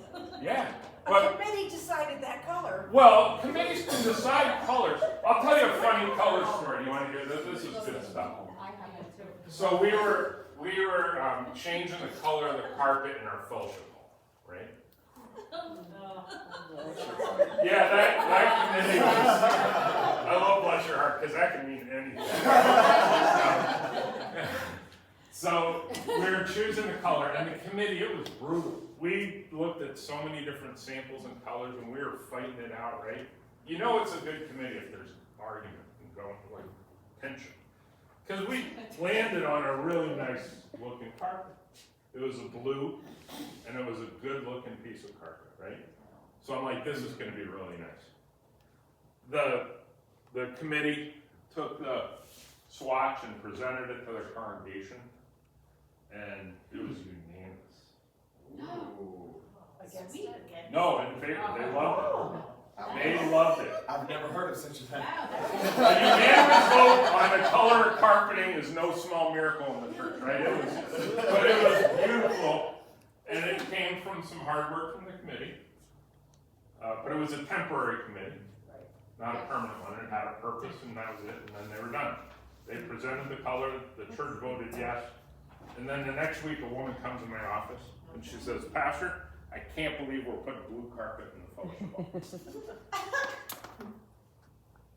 yeah. A But, committee decided that color. well, committees can decide colors. I'll tell you a funny color story. You want to hear this? This is good stuff. I have it too. So we were changing the color of the carpet in our fellowship hall, right? Yeah, that committee was, I love bless your heart, because that can mean anything. So we were choosing the color, and the committee, it was brutal. We looked at so many different samples and colors, and we were fighting it out, right? You know it's a good committee if there's argument and going, like, tension. Because we landed on a really nice looking carpet. It was a blue, and it was a good looking piece of carpet, right? So I'm like, this is gonna be really nice. The committee took the swatch and presented it to their congregation, and it was unanimous. Ooh. Against it. No, in favor, they loved it. They loved it. I've never heard of such a thing. A unanimous vote on the color of carpeting is no small miracle in the church, right? But it was beautiful, and it came from some hard work from the committee. But it was a temporary committee, not a permanent one. It had a purpose, and that was it, and then they were done. They presented the color, the church voted yes, and then the next week a woman comes in my office, and she says, Pastor, I can't believe we're putting blue carpet in the fellowship hall.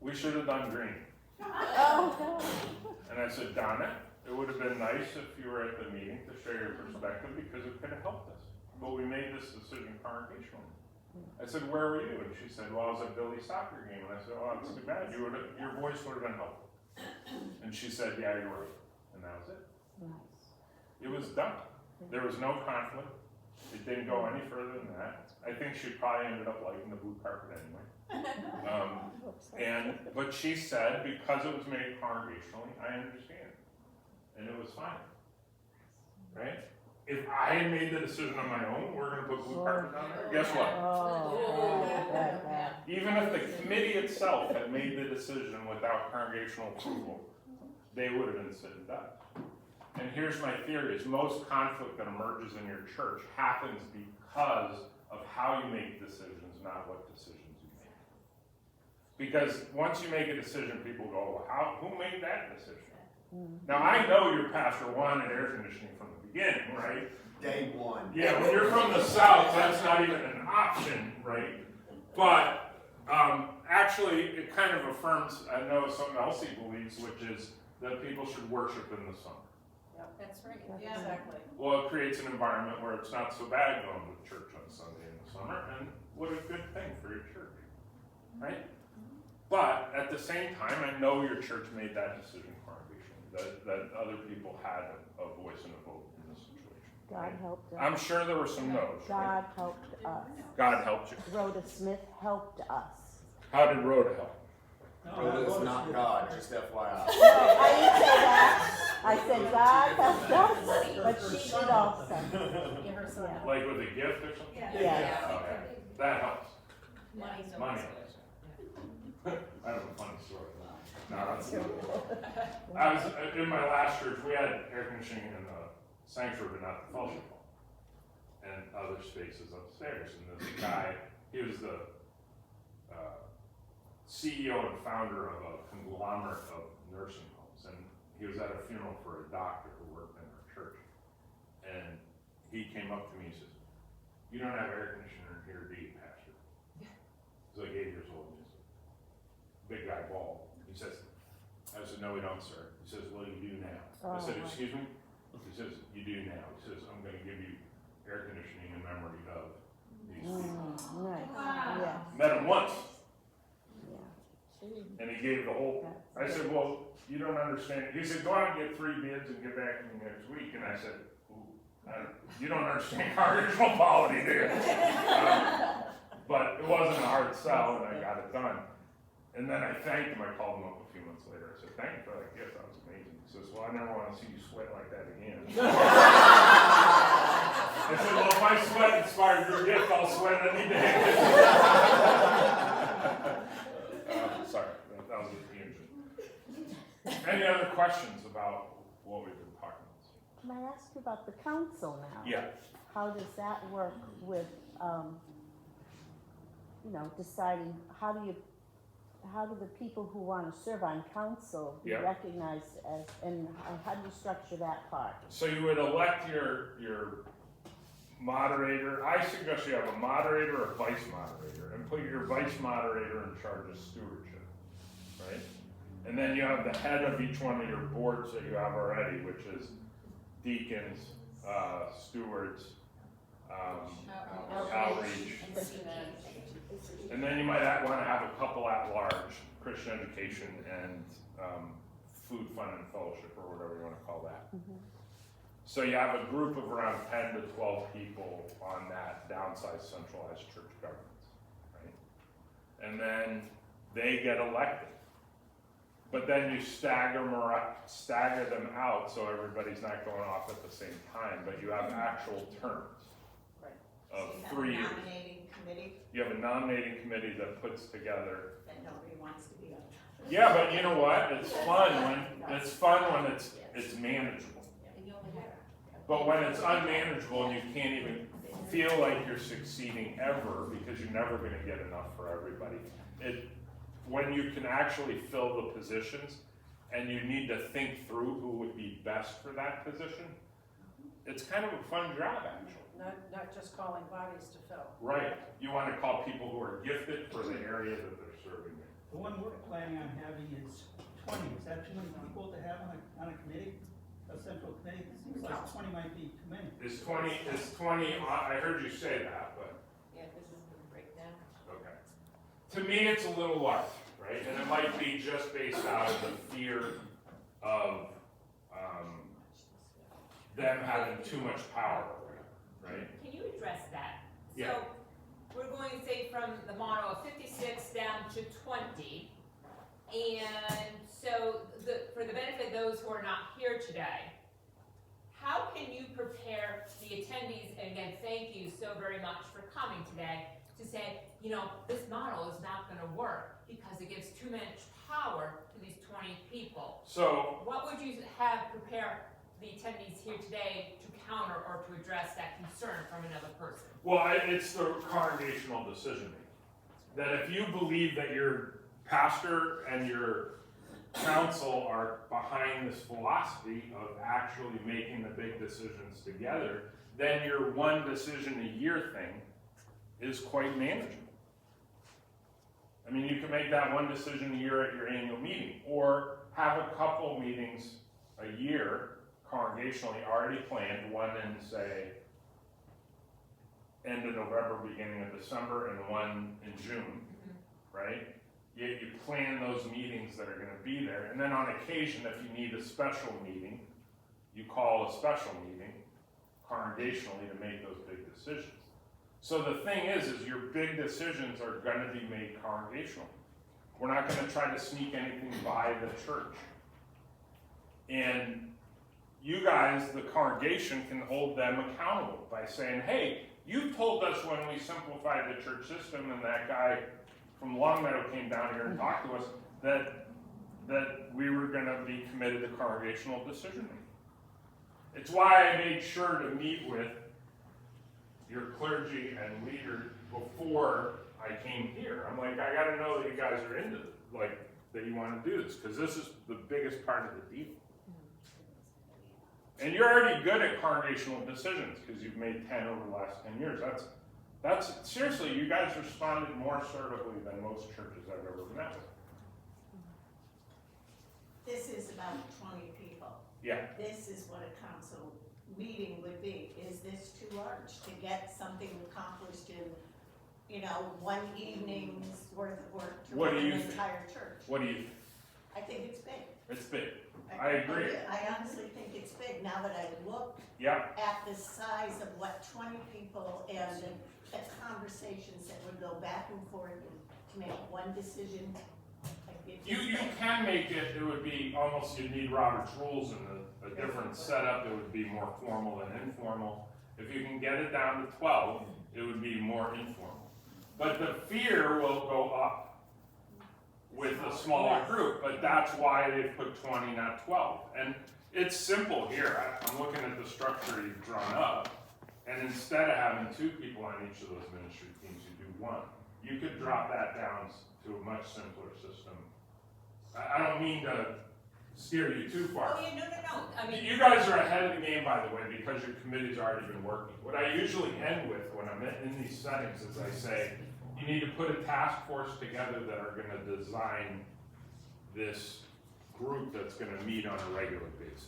We should have done green. And I said, Donna, it would have been nice if you were at the meeting to share your perspective because it could have helped us. But we made this decision congregationally. I said, where were you? And she said, well, I was at Billy's soccer game. And I said, oh, it's too bad. Your voice would have been helpful. And she said, yeah, you're right. And that was it. It was done. There was no conflict. It didn't go any further than that. I think she probably ended up liking the blue carpet anyway. But she said, because it was made congregationally, I understand. And it was fine. Right? If I had made the decision on my own, we're going to put blue carpet down there, guess what? Even if the committee itself had made the decision without congregational approval, they would have been said and done. And here's my theory, is most conflict that emerges in your church happens because of how you make decisions, not what decisions you make. Because once you make a decision, people go, well, who made that decision? Now I know your pastor wanted air conditioning from the beginning, right? Day one. Yeah, when you're from the South, that's not even an option, right? But actually, it kind of affirms, I know something else he believes, which is that people should worship in the summer. That's right. Yeah, exactly. Well, it creates an environment where it's not so bad going to church on Sunday in the summer, and what a good thing for your church, right? But at the same time, I know your church made that decision congregationally, that other people had a voice and a vote in this situation. God helped us. I'm sure there were some no's, right? God helped us. God helped you. Rhoda Smith helped us. How did Rhoda help? Rhoda is not God, just FYI. No, I didn't say that. I said God helped us, but she did also. Give her some. Yeah. Like with a gift or something? Yeah. Okay. That helps. Money's a Money. mistake. I have a funny story. No, that's I was in my last church. We had air conditioning in the sanctuary, but not the fellowship hall, and other spaces upstairs. And this guy, he was the CEO and founder of a conglomerate of nursing homes, and he was at a funeral for a doctor who worked in our church. And he came up to me and says, "You don't have air conditioner in here, do you, Pastor?" He's like 8 years old. And he's a big guy, bald. He says, I said, "No, we don't, sir." He says, "Well, you do now." I said, "Excuse me?" He says, "You do now." He says, "I'm going to give you air conditioning in memory of these people." Nice. Wow. Yeah. Met him once, Yeah. and he gave the whole. I said, "Well, you don't understand." He said, "Go out and get 3 bids and get back to me next week." And I said, "Ooh, you don't understand congregational polity, do you?" But it wasn't a hard sell, and I got it done. And then I thanked him. I called him up a few months later. I said, "Thank you for that gift. That was amazing." He says, "Well, I never want to see you sweat like that again." I said, "Well, if my sweat inspired your gift, I'll sweat any day." Sorry, that was a tangent. Any other questions about what we've been talking about? Can I ask you about the council now? Yeah. How does that work with, deciding, how do the people who want to serve on council be Yeah. recognized as, and how do you structure that part? So you would elect your moderator. I suggest you have a moderator or vice moderator, and put your vice moderator in charge of stewardship, right? And then you have the head of each one of your boards that you have already, which is deacons, stewards, outreach. And then you might want to have a couple at large, Christian education and food, fun, and fellowship, or whatever you want to call that. So you have a group of around 10 to 12 people on that downsized centralized church governance, right? And then they get elected. But then you stagger them out so everybody's not going off at the same time, but you have actual terms of 3 years. Nominating committee You have a nominating committee that puts together. that nobody wants to be on. Yeah, but you know what? It's fun when it's manageable. But when it's unmanageable and you can't even feel like you're succeeding ever because you're never going to get enough for everybody. When you can actually fill the positions and you need to think through who would be best for that position, it's kind of a fun job actually. Not just calling bodies to fill. Right. You want to call people who are gifted for the area that they're serving in. The one we're planning on having is 20. Is that too many people to have on a committee, a central committee? It seems like 20 might be too many. Is 20, I heard you say that, but. Yeah, this is the breakdown. Okay. To me, it's a little large, right? And it might be just based out of the fear of them having too much power, right? Can you address that? Yeah. So, we're going to say from the model of 56 down to 20, and so for the benefit of those who are not here today, how can you prepare the attendees, and again, thank you so very much for coming today, to say, this model is not going to work because it gives too much power to these 20 people. So, What would you have prepare the attendees here today to counter or to address that concern from another person? well, it's the congregational decision making. That if you believe that your pastor and your council are behind this philosophy of actually making the big decisions together, then your one decision a year thing is quite manageable. I mean, you can make that one decision a year at your annual meeting, or have a couple meetings a year congregationally already planned, one in, say, end of November, beginning of December, and one in June, right? You plan those meetings that are going to be there, and then on occasion, if you need a special meeting, you call a special meeting congregationally to make those big decisions. So the thing is your big decisions are going to be made congregationally. We're not going to try to sneak anything by the church. And you guys, the congregation, can hold them accountable by saying, hey, you told us when we simplified the church system and that guy from Longmeadow came down here and talked to us that we were going to be committed to congregational decision making. It's why I made sure to meet with your clergy and leaders before I came here. I'm like, I got to know that you guys are into it, that you want to do this, because this is the biggest part of the deal. And you're already good at congregational decisions because you've made 10 over the last 10 years. That's seriously, you guys responded more assertively than most churches I've ever met with. This is about 20 people. Yeah. This is what a council meeting would be. Is this too large to get something accomplished in, one evening's worth of work to What run do you an think? entire church? What do you think? I think it's big. It's big. I agree. I honestly think it's big now that I look Yeah. at the size of what 20 people and the the conversations that would go back and forth and to make one decision? Like if You can make it would be almost, you'd need Robert's rules and a different setup, it would be more formal than informal. If you can get it down to 12, it would be more informal. But the fear will go up with a smaller group, but that's why they put 20, not 12. And it's simple here, I'm looking at the structure you've drawn up, and instead of having 2 people on each of those ministry teams, you do 1. You could drop that down to a much simpler system. I don't mean to steer you too far. Oh, yeah, no, I mean. You guys are ahead of the game, by the way, because your committee's already been working. What I usually end with when I'm in these settings is I say, you need to put a task force together that are gonna design this group that's gonna meet on a regular basis.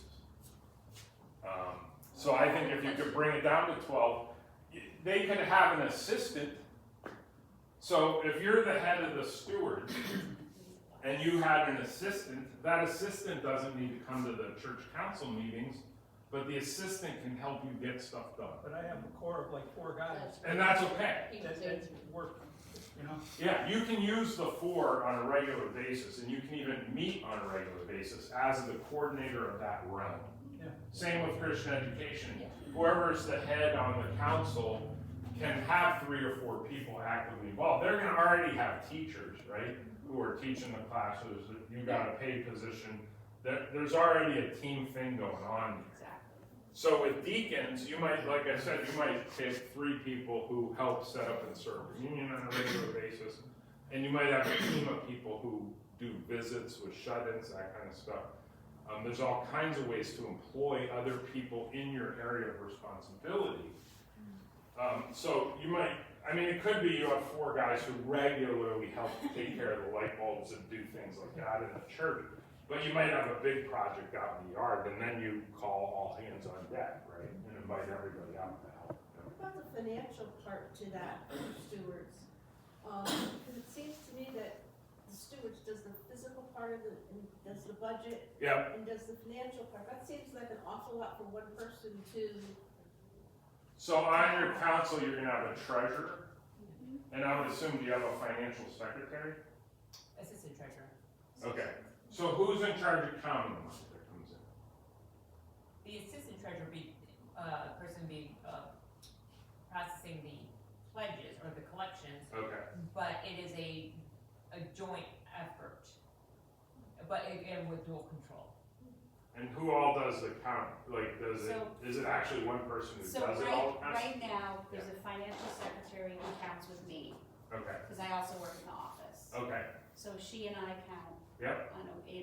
So I think if you could bring it down to 12, they could have an assistant. So if you're the head of the steward, and you had an assistant, that assistant doesn't need to come to the church council meetings, but the assistant can help you get stuff done. But I have a core of like 4 guys And that's okay. that work, you know? Yeah, you can use the 4 on a regular basis, and you can even meet on a regular basis as the coordinator of that realm. Yeah. Same with Christian education. Whoever's the head on the council can have 3 or 4 people actively involved. They're gonna already have teachers, right? Who are teaching the classes, you got a paid position, there's already a team thing going on. Exactly. So with deacons, you might, like I said, you might take 3 people who help set up and serve communion on a regular basis, and you might have a team of people who do visits with shut-ins, that kind of stuff. There's all kinds of ways to employ other people in your area of responsibility. So you might, I mean, it could be you have 4 guys who regularly help take care of the light bulbs and do things like that in the church. But you might have a big project out in the yard, and then you call all hands on deck, right? And invite everybody out to help. What about the financial part to that, stewards? Because it seems to me that the stewards does the physical part of it, and does the budget, Yeah. and does the financial part. That seems like an awful lot for one person to. So on your council, you're gonna have a treasurer, and I would assume, do you have a financial secretary? Assistant treasurer. Okay, so who's in charge of counting the money that comes in? The assistant treasurer be, person be, processing the pledges or the collections, Okay, but it is a joint effort. But again, with dual control. and who all does the count? Like, So- is it actually one person who So does it all? right now, there's a financial secretary who counts with me, Okay, because I also work in the office. okay, So she and I count yep,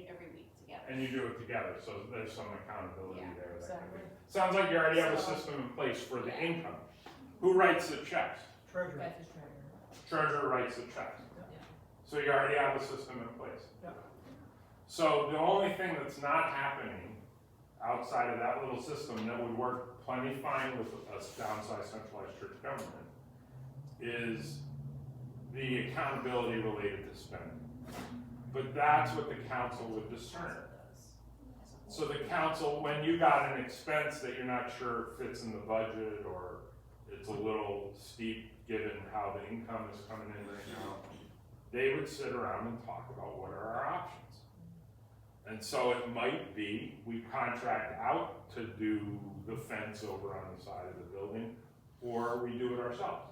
every week together. and you do it together, so there's some accountability Yeah, there. That kind of thing. exactly. Sounds like you already have a So- system in place for the Yeah. income. Who writes the checks? Treasurer. That's his treasurer. Treasurer writes the checks. Yeah. So you already have a system in place. Yeah. So the only thing that's not happening outside of that little system that would work plenty fine with a downsized centralized church government is the accountability related to spending. But that's what the council would discern. So the council, when you got an expense that you're not sure fits in the budget, or it's a little steep given how the income is coming in right now, they would sit around and talk about what are our options. And so it might be, we contract out to do the fence over on the side of the building, or we do it ourselves.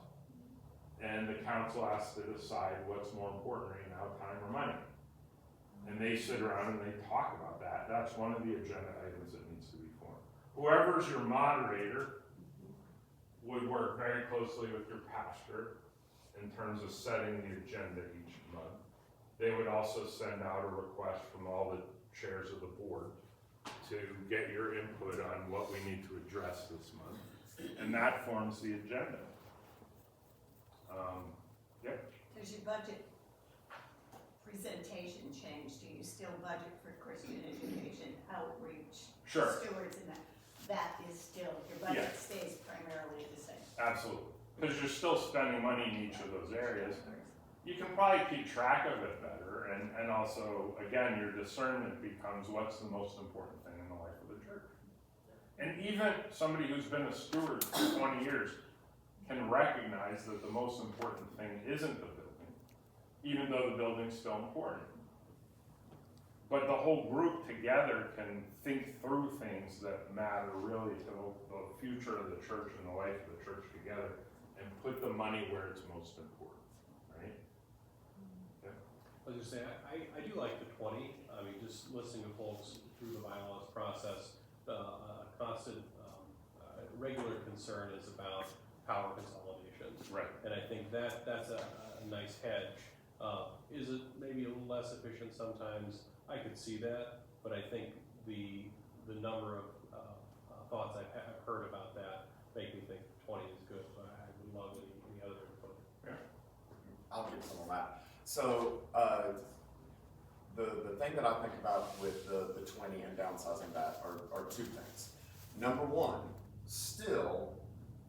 And the council has to decide what's more important right now, time or money. And they sit around and they talk about that. That's one of the agenda items that needs to be formed. Whoever's your moderator would work very closely with your pastor in terms of setting the agenda each month. They would also send out a request from all the chairs of the board to get your input on what we need to address this month. And that forms the agenda. Yep. Does your budget presentation change? Do you still budget for Christian education, outreach? Sure. Stewards and that? That is still, your budget stays primarily the same. Absolutely, because you're still spending money in each of those areas. You can probably keep track of it better, and also, again, your discernment becomes what's the most important thing in the life of the church. And even somebody who's been a steward for 20 years can recognize that the most important thing isn't the building, even though the building's still important. But the whole group together can think through things that matter really to the future of the church and the life of the church together, and put the money where it's most important, right? Yeah. I was just saying, I do like the 20. I mean, just listening to folks through the bylaws process, constant, regular concern is about power consolidation. Right. And I think that's a nice hedge. Is it maybe a little less efficient sometimes? I could see that, but I think the number of thoughts I've heard about that make me think 20 is good, but I would love any other input. Yeah. I'll get some of that. So, the thing that I think about with the 20 and downsizing that are two things. Number one, still,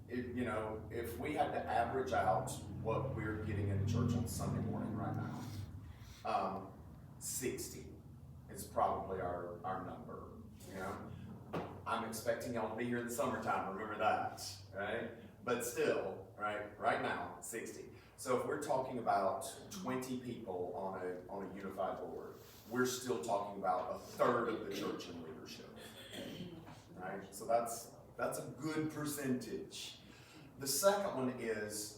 if we had to average out what we're getting into church on Sunday morning right now, 60 is probably our number, I'm expecting y'all to be here in the summertime, remember that, right? But still, right now, 60. So if we're talking about 20 people on a unified board, we're still talking about a third of the church in leadership, right? So that's a good percentage. The second one is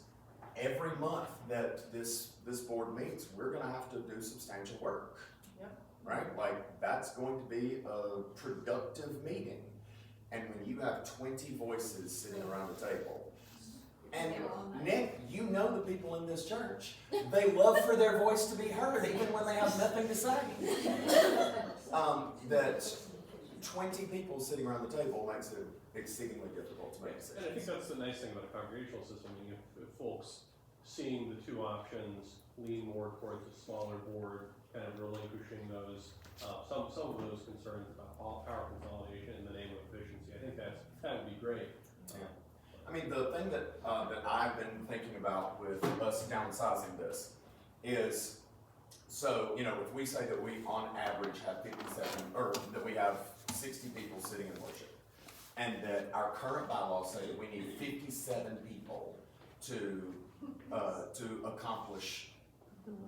every month that this board meets, we're gonna have to do substantial work. Yep. Right? Like, that's going to be a productive meeting. And when you have 20 voices sitting around the table, and Nick, you know the people in this church. They love for their voice to be heard, even when they have nothing to say. That 20 people sitting around the table makes it exceedingly difficult to make decisions. And I think that's the nice thing about a congregational system. I mean, if folks seeing the two options lean more towards a smaller board, kind of relinquishing those, some of those concerns about power consolidation in the name of efficiency, I think that would be great. I mean, the thing that I've been thinking about with us downsizing this is, so, if we say that we on average have 57, or that we have 60 people sitting in worship, and that our current bylaws say that we need 57 people to accomplish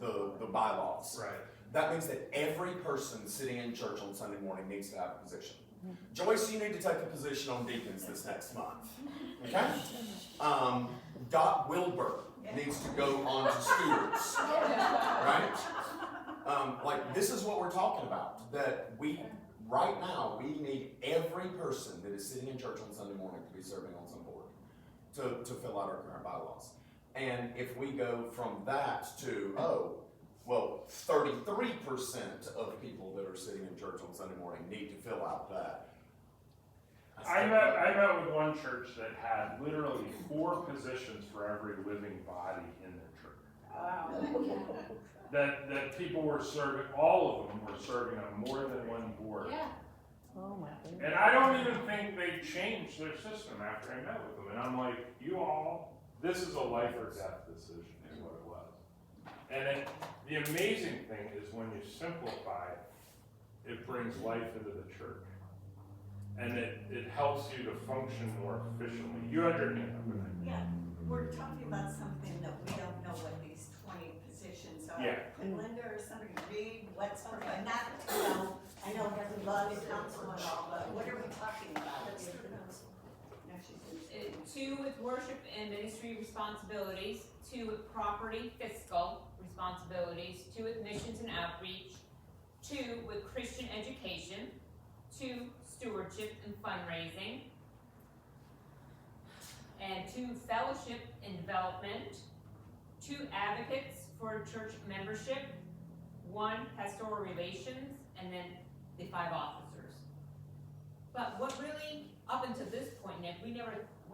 the bylaws. Right. That means that every person sitting in church on Sunday morning needs to have a position. Joyce, you need to take a position on deacons this next month. Okay? Dot Wilbur needs to go on to stewards. Right? This is what we're talking about. That right now, we need every person that is sitting in church on Sunday morning to be serving on some board to fill out our current bylaws. And if we go from that to, 33% of people that are sitting in church on Sunday morning need to fill out that. I met with one church that had literally 4 positions for every living body in their church. Wow. That people were serving, all of them were serving on more than one board. Yeah. Oh my goodness. And I don't even think they changed their system after I met with them. And I'm like, you all, this is a life or death decision is what it was. And the amazing thing is when you simplify, it brings life into the church. And it helps you to function more efficiently. You understand that? Yeah, we're talking about something that we don't know what these 20 positions are. Yeah. Could Linda or somebody read what's, not, I know we love the council and all, but what are we talking about? No, she's 2 with worship and ministry responsibilities, 2 with property fiscal responsibilities, 2 with missions and outreach, 2 with Christian education, 2 stewardship and fundraising, and 2 fellowship and development, 2 advocates for church membership, 1 pastoral relations, and then the 5 officers. But what really, up until this point, Nick, we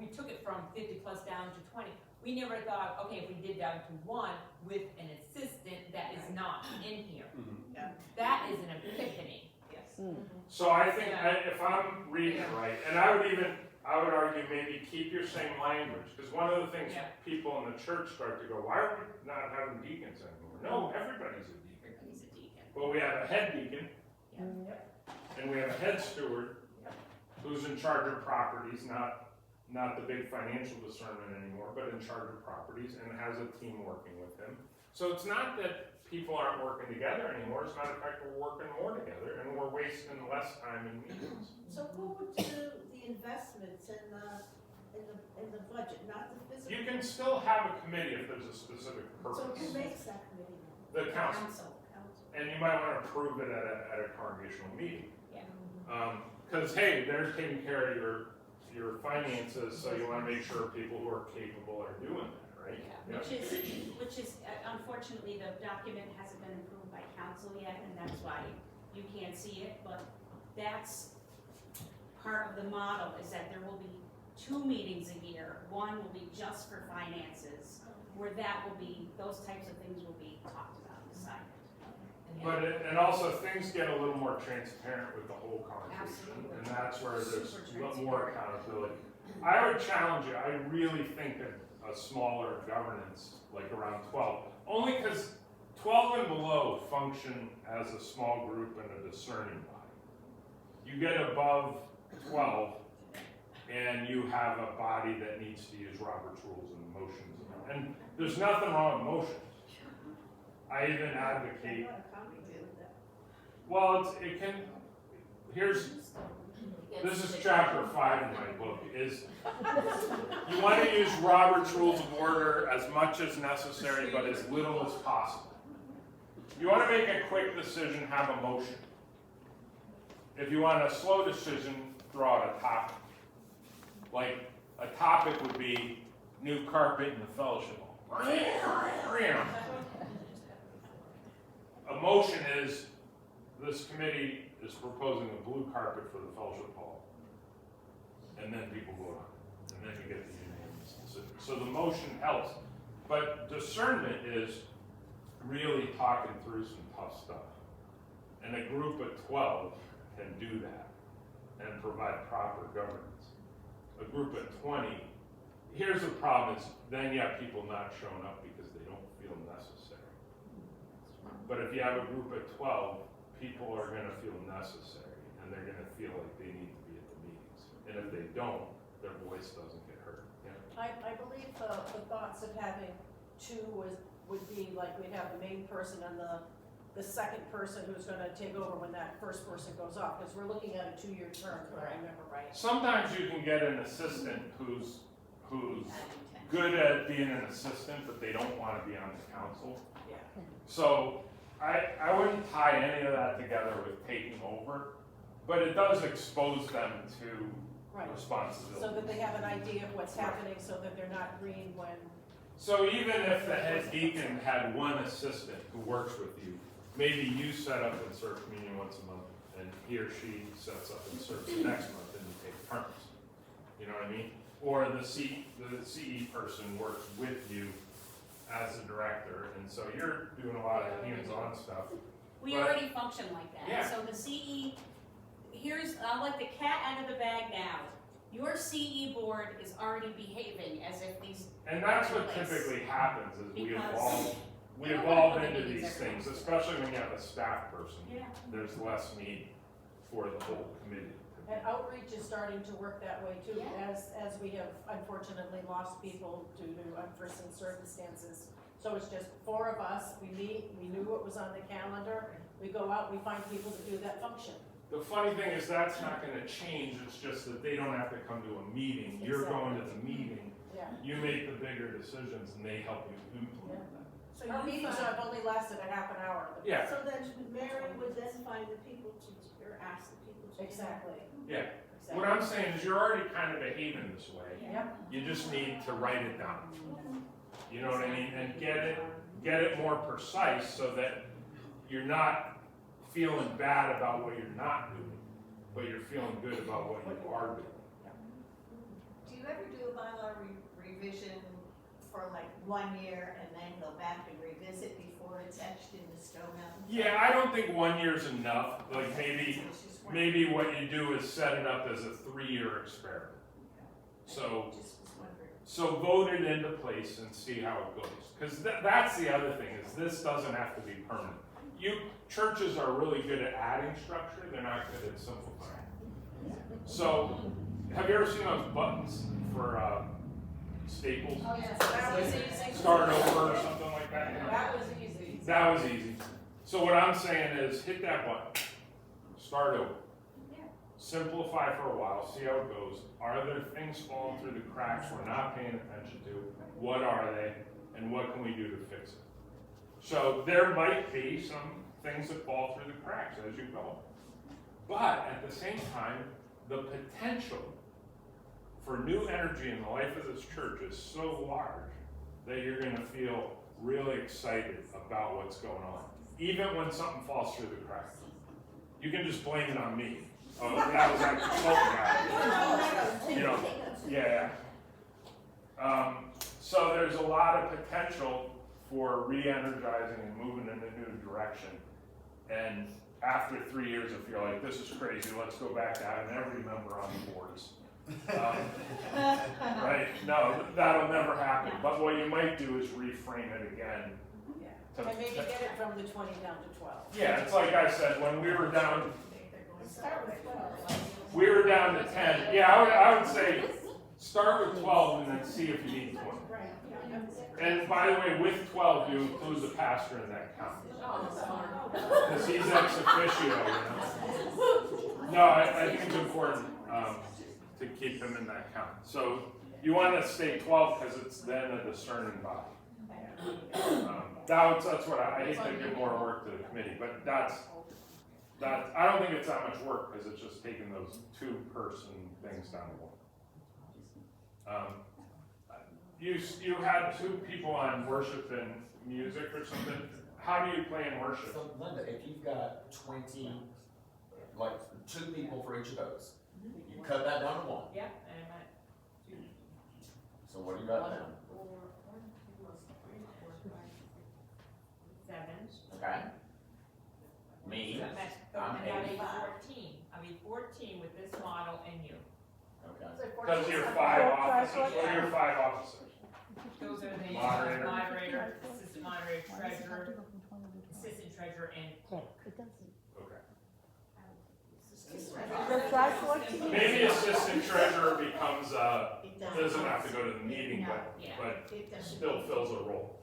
took it from 50 plus down to 20. We never thought, okay, if we did down to 1 with an assistant that is not in here. Yeah. That is an epiphany. Yes. So I think if I'm reading it right, and I would argue maybe keep your same language, because one of the things people in the church start to go, why are we not having deacons anymore? No, everybody's a deacon. He's a deacon. Well, we have a head deacon, Yep. and we have a head steward, who's in charge of properties, not not the big financial discernment anymore, but in charge of properties and has a team working with him. So it's not that people aren't working together anymore, as a matter of fact, we're working more together and we're wasting less time in meetings. So who would do the investments in the budget, not the physical? You can still have a committee if there's a specific So who purpose. makes that committee? The council. Council. And you might want to approve it at a congregational meeting. Yeah. Cause hey, they're taking care of your finances, so you wanna make sure people who are capable are doing that, right? Yeah, which is, unfortunately, the document hasn't been approved by council yet, and that's why you can't see it, but that's part of the model, is that there will be 2 meetings a year. One will be just for finances, where that will be, those types of things will be talked about and decided. But and also things get a little more transparent with the whole congregation, Absolutely. and that's where there's Super more accountability. I would challenge you, I really think that a smaller governance, like around 12, only because 12 and below function as a small group and a discerning body. You get above 12, and you have a body that needs to use Robert's rules and motions. And there's nothing wrong with motions. I even advocate. Well, it can. This is chapter 5 in my book. Is you want to use Robert's rules of order as much as necessary, but as little as possible. You want to make a quick decision, have a motion. If you want a slow decision, throw out a topic. Like a topic would be new carpet in the fellowship hall. A motion is, this committee is proposing a blue carpet for the fellowship hall. And then people vote on it. And then you get the unanimous decision. So the motion helps. But discernment is really talking through some tough stuff. And a group of 12 can do that and provide proper governance. A group of 20, here's the problem is then you have people not showing up because they don't feel necessary. But if you have a group of 12, people are going to feel necessary, and they're going to feel like they need to be at the meetings. And if they don't, their voice doesn't get heard. Yeah. I believe the thoughts of having 2 would be like we'd have the main person and the second person who's gonna take over when that first person goes off, because we're looking at a 2-year term, if I remember right. Sometimes you can get an assistant who's good at being an assistant, but they don't want to be on the council. Yeah. So I wouldn't tie any of that together with taking over, but it does expose them to Right. responsibility. So that they have an idea of what's happening, so that they're not green when. So even if the head deacon had one assistant who works with you, maybe you set up and serve communion once a month, and he or she sets up and serves the next month, and you take turns. You know what I mean? Or the CE person works with you as a director, and so you're doing a lot of hands-on stuff. We But- already function like that. Yeah. So the CE, I'll let the cat out of the bag now. Your CE board is already behaving as if these. And that's what Place. typically happens, is we Because evolve. We we don't evolve wanna go to into meetings these every things, month. especially when you have a staff person. Yeah. There's less need for the whole committee. And outreach is starting to work that way too, Yeah. as we have unfortunately lost people due to unforeseen circumstances. So it's just 4 of us, we meet, we knew what was on the calendar, we go out, we find people to do that function. The funny thing is that's not gonna change, it's just that they don't have to come to a meeting, you're going to the meeting, Yeah. you make the bigger decisions and they help you implement them. So Our you meetings find, have only lasted a half an hour. Yeah, so then Mary would then find the people to, or ask the people to. Exactly. yeah. Exactly. What I'm saying is you're already kind of behaving this way, Yep. you just need to write it down. You know what I mean? And get it more precise so that you're not feeling bad about what you're not doing, but you're feeling good about what you are doing. Do you ever do a bylaw revision for like 1 year and then go back and revisit before it's etched into stone? Yeah, I don't think 1 year's enough. Like maybe what you do is set it up as a 3-year experiment. So vote it into place and see how it goes. Because that's the other thing, is this doesn't have to be permanent. Churches are really good at adding structure, they're not good at simplifying. So, have you ever seen those buttons for Staples? Oh, yes, that was easy. Start over or something like that? That was easy. That was easy. So what I'm saying is hit that button. Start over. Simplify for a while, see how it goes. Are there things falling through the cracks we're not paying attention to? What are they? And what can we do to fix it? So there might be some things that fall through the cracks as you go. But at the same time, the potential for new energy in the life of this church is so large that you're going to feel really excited about what's going on. Even when something falls through the cracks. You can just blame it on me. Oh, that was that consultant guy. You know, yeah. So there's a lot of potential for re-energizing and moving in a new direction. And after 3 years, if you're like, this is crazy, let's go back to having every member on the boards. Right? No, that'll never happen. But what you might do is reframe it again. And maybe get it from the 20 down to 12. Yeah, it's like I said, when we were down, Start with 12. we were down to 10. Yeah, I would say start with 12 and then see if you need 20. Right. And by the way, with 12, you include the pastor in that count. Because he's ex officio, you know. No, I think it's important to keep him in that count. So you want to stay 12 because it's then a discerning body. That's what I hate to give more work to the committee, but that's I don't think it's that much work because it's just taking those 2-person things down to 1. You had 2 people on worship and music or something. How do you play in worship? So Linda, if you've got 20, like 2 people for each of those, you cut that down to 1. Yeah, and I'm at 2. So what do you got now? 7. Okay. Me. I'm I'll be 8. 14. I'll be 14 with this model and you. Okay. Because you're 5 officers. What are your 5 officers? Those are the Moderator. assistant moderator, treasurer, assistant treasurer, and Okay, it doesn't. Okay. So try 14. Maybe assistant treasurer becomes doesn't have to go to the meeting, but still fills a role.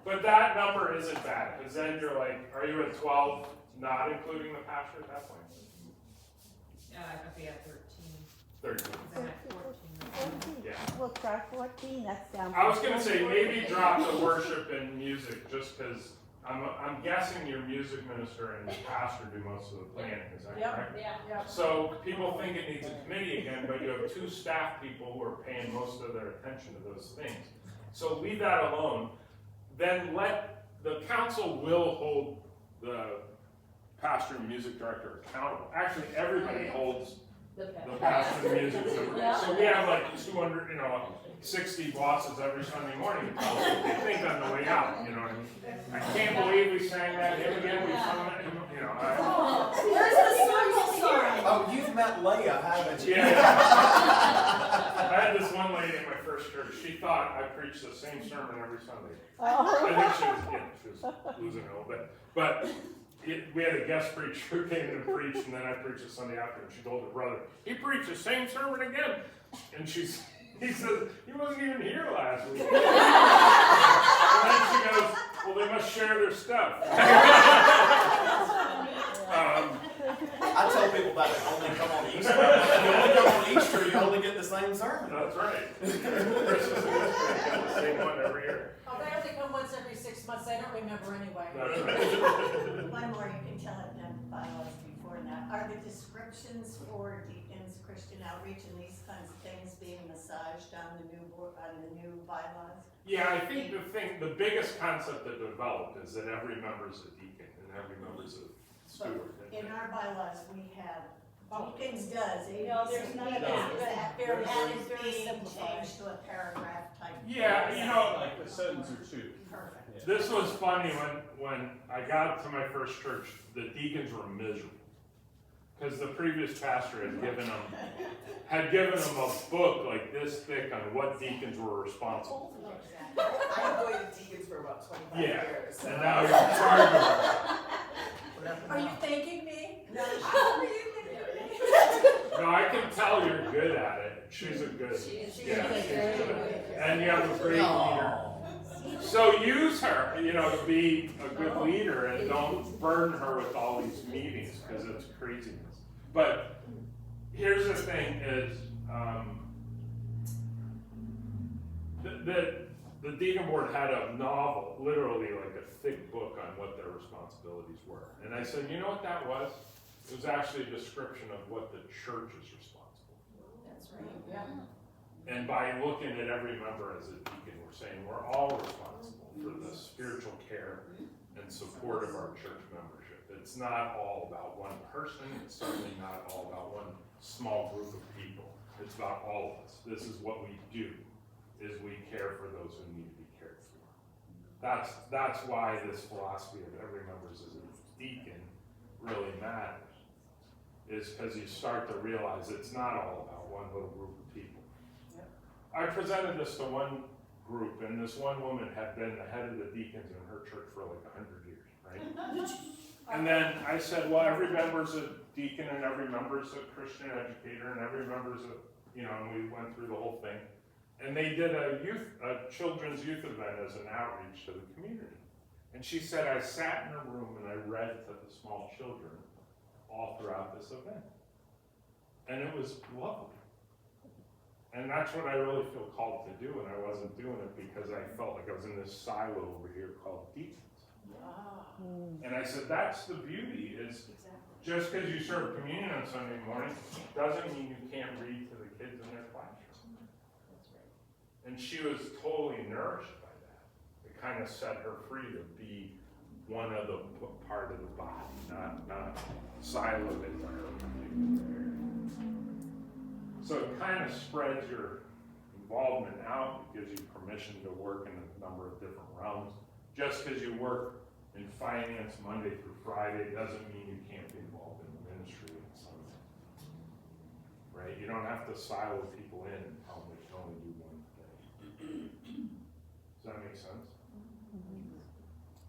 But that number isn't bad, because then you're like, are you at 12, not including the pastor at that point? I'll be at 13. 13. I'm at 14. 14. Yeah. We'll try 14, that's down. I was gonna say, maybe drop the worship and music, just because I'm guessing your music minister and the pastor do most of the planning, is that correct? Yeah. So people think it needs a committee again, but you have 2 staff people who are paying most of their attention to those things. So leave that alone. Then let the council will hold the pastor and music director accountable. Actually, everybody holds the pastor and music director. So we have like 200, 60 bosses every Sunday morning who tell us what they think on the way out. You know what I mean? I can't believe we sang that hymn again. We sung that hymn. Where's the circle sign? Oh, you've met Leia, haven't you? Yeah. I had this one lady in my first church. She thought I preached the same sermon every Sunday. I think she was losing it a little bit. But we had a guest preacher who came in and preached, and then I preached the Sunday after, and she told her brother, he preached the same sermon again. And he said, he wasn't even here last week. And then she goes, well, they must share their stuff. I tell people that they only come on Easter. If you only come on Easter, you only get the same sermon. That's right. Christmas and Easter, I get the same one every year. Oh, they only come once every 6 months. I don't remember anyway. That's right. One more, you can tell it in bylaws before that. Are the descriptions for deacons, Christian outreach, and these kinds of things being massaged on the new bylaws? Yeah, I think the biggest concept that developed is that every member is a deacon and every member is a steward. In our bylaws, we have deacons does, No, there's none of that. that Very- is very being simplified. changed to a paragraph type. Yeah, Like a sentence or 2. Perfect. this was funny when I got to my first church, the deacons were miserable. Because the previous pastor had given them a book like this thick on what deacons were responsible for. I've been going to deacons for about 25 Yeah, years. and now you're in charge of Are you thanking me? No, How are you thanking me? No, I can tell you're good at it. She's a good, She's yeah, she's very good. good. And you have a great leader. So use her, to be a good leader and don't burden her with all these meetings because it's craziness. But here's the thing is, the deacon board had a novel, literally like a thick book on what their responsibilities were. And I said, you know what that was? It was actually a description of what the church is responsible for. That's right, yeah. And by looking at every member as a deacon, we're saying we're all responsible for the spiritual care and support of our church membership. It's not all about one person. It's certainly not all about one small group of people. It's about all of us. This is what we do, is we care for those who need to be cared for. That's why this philosophy of every member as a deacon really matters, is because you start to realize it's not all about one little group of people. I presented this to one group, and this one woman had been the head of the deacons in her church for like 100 years, right? And then I said, well, every member's a deacon, and every member's a Christian educator, and every member's and we went through the whole thing. And they did a children's youth event as an outreach to the community. And she said, I sat in a room and I read to the small children all throughout this event. And it was lovely. And that's what I really feel called to do, and I wasn't doing it because I felt like I was in this silo over here called deacons. And I said, that's the beauty, is just because you serve communion on Sunday morning doesn't mean you can't read to the kids in their classroom. And she was totally nourished by that. It kind of set her free to be one of the part of the body, not siloed into her. So it kind of spreads your involvement out. It gives you permission to work in a number of different realms. Just because you work in finance Monday through Friday doesn't mean you can't be involved in the ministry on Sunday. Right? You don't have to silo people in and tell them they can only do one thing. Does that make sense?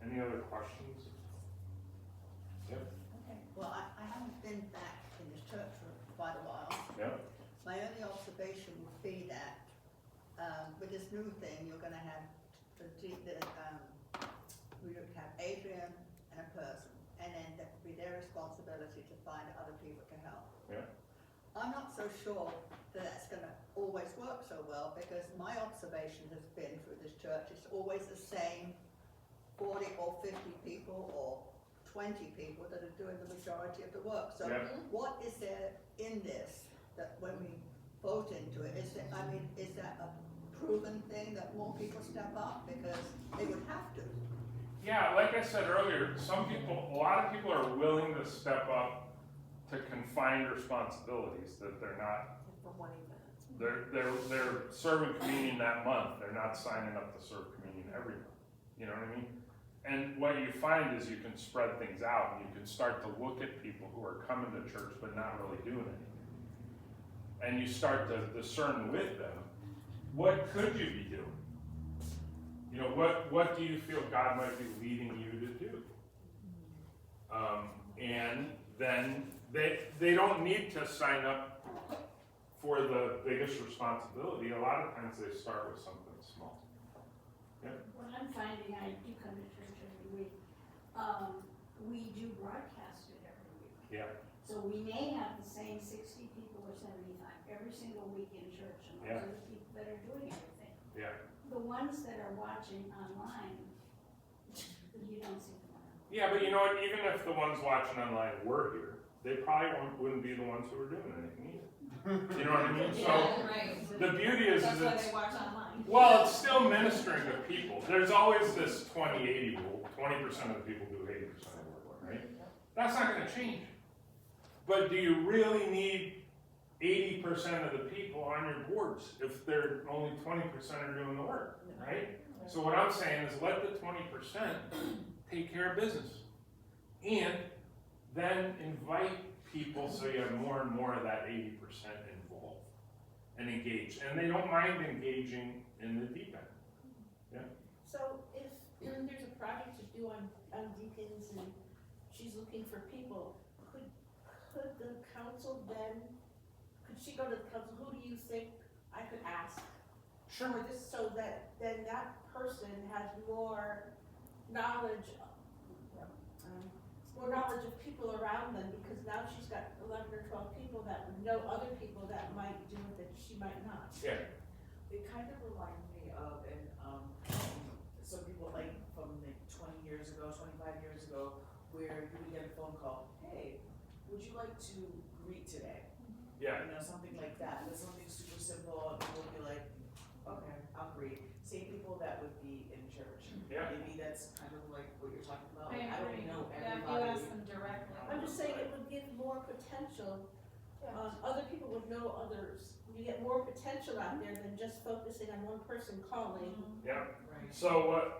Any other questions? Yep. Okay, well, I haven't been back in this church for quite a while. Yep. My only observation would be that, with this new thing, you're gonna have we would have Adrian and a person, and then that would be their responsibility to find other people to help. Yeah. I'm not so sure that that's gonna always work so well, because my observation has been through this church, it's always the same 40 or 50 people or 20 people that are doing the majority of the work. So what is there in this that when we vote into it, is that a proven thing that more people step up? Because they would have to. Yeah, like I said earlier, a lot of people are willing to step up to confined responsibilities that they're not. For one event. They're serving communion that month. They're not signing up to serve communion every month. You know what I mean? And what you find is you can spread things out, and you can start to look at people who are coming to church but not really doing anything. And you start to discern with them, what could you be doing? What do you feel God might be leading you to do? And then they don't need to sign up for the biggest responsibility. A lot of times they start with something small. Yeah. What I'm finding, I do come to church every week, we do broadcast it every week. Yeah. So we may have the same 60 people or 75 every single week in church, and those are the people that are doing everything. Yeah. The ones that are watching online, you don't see them around. Yeah, but you know what? Even if the ones watching online were here, they probably wouldn't be the ones who were doing anything either. You know what I mean? So Right. the beauty is That's why it's, they watch online. well, it's still ministering to people. There's always this 20-80 rule. 20% of the people do 80% of the work, right? That's not going to change. But do you really need 80% of the people on your boards if they're only 20% are doing the work, right? So what I'm saying is let the 20% take care of business. And then invite people so you have more and more of that 80% involved and engaged. And they don't mind engaging in the deep end. Yeah? So if there's a project to do on deacons and she's looking for people, could the council then she go to the council, who do you think I could ask? Sure. For this, so that then that person has more knowledge, more knowledge of people around them, because now she's got 11 or 12 people that would know other people that might do it that she might not. Yeah. It kind of reminds me of, and, some people like from like 20 years ago, 25 years ago, where you would get a phone call, hey, would you like to greet today? Yeah. You know, something like that, that's something super simple, and people would be like, okay, I'll greet. Same people that would be in church. Yeah. Maybe that's kind of like what you're talking about, I like, I don't agree. know Yeah, if you everybody. ask them directly. I'm just saying it would give more potential. Other people would know others. You get more potential out there than just focusing on one person calling. Yeah. Right. So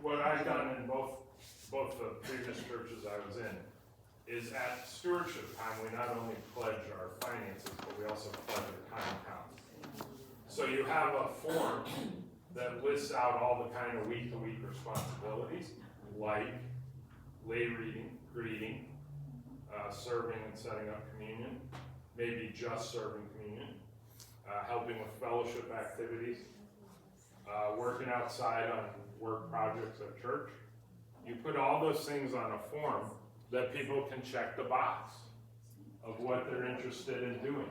what I've done in both the previous churches I was in is at stewardship time, we not only pledge our finances, but we also pledge our time count. So you have a form that lists out all the kind of week-to-week responsibilities, like lay reading, greeting, serving and setting up communion, maybe just serving communion, helping with fellowship activities, working outside on work projects at church. You put all those things on a form that people can check the box of what they're interested in doing.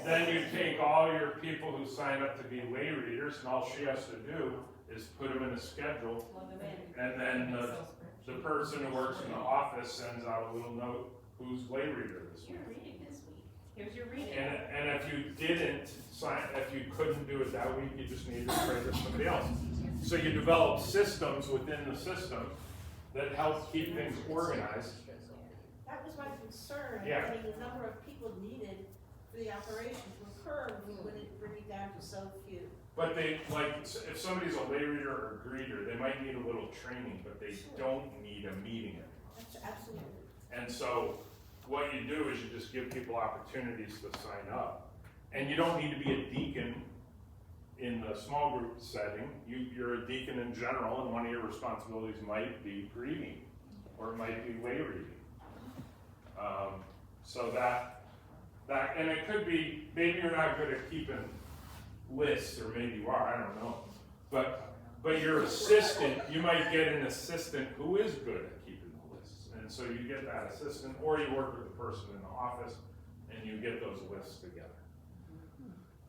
Then you take all your people who sign up to be lay readers, and all she has to do is put them in a schedule, and then the person who works in the office sends out a little note, who's lay reader this week. You're reading this week. Here's your reading. And if you didn't sign, if you couldn't do it that week, you just needed to pray for somebody else. So you develop systems within the system that help keep things organized. That was my concern, Yeah. getting the number of people needed for the operation to occur when it bring it down to so few. But they, like, if somebody's a lay reader or a greeter, they might need a little training, but they don't need a meeting anymore. That's absolutely. And so what you do is you just give people opportunities to sign up. And you don't need to be a deacon in the small group setting. You're a deacon in general, and one of your responsibilities might be greeting, or it might be lay reading. So that, and it could be, maybe you're not good at keeping lists, or maybe you are, I don't know. But your assistant, you might get an assistant who is good at keeping the lists. And so you get that assistant, or you work with the person in the office, and you get those lists together.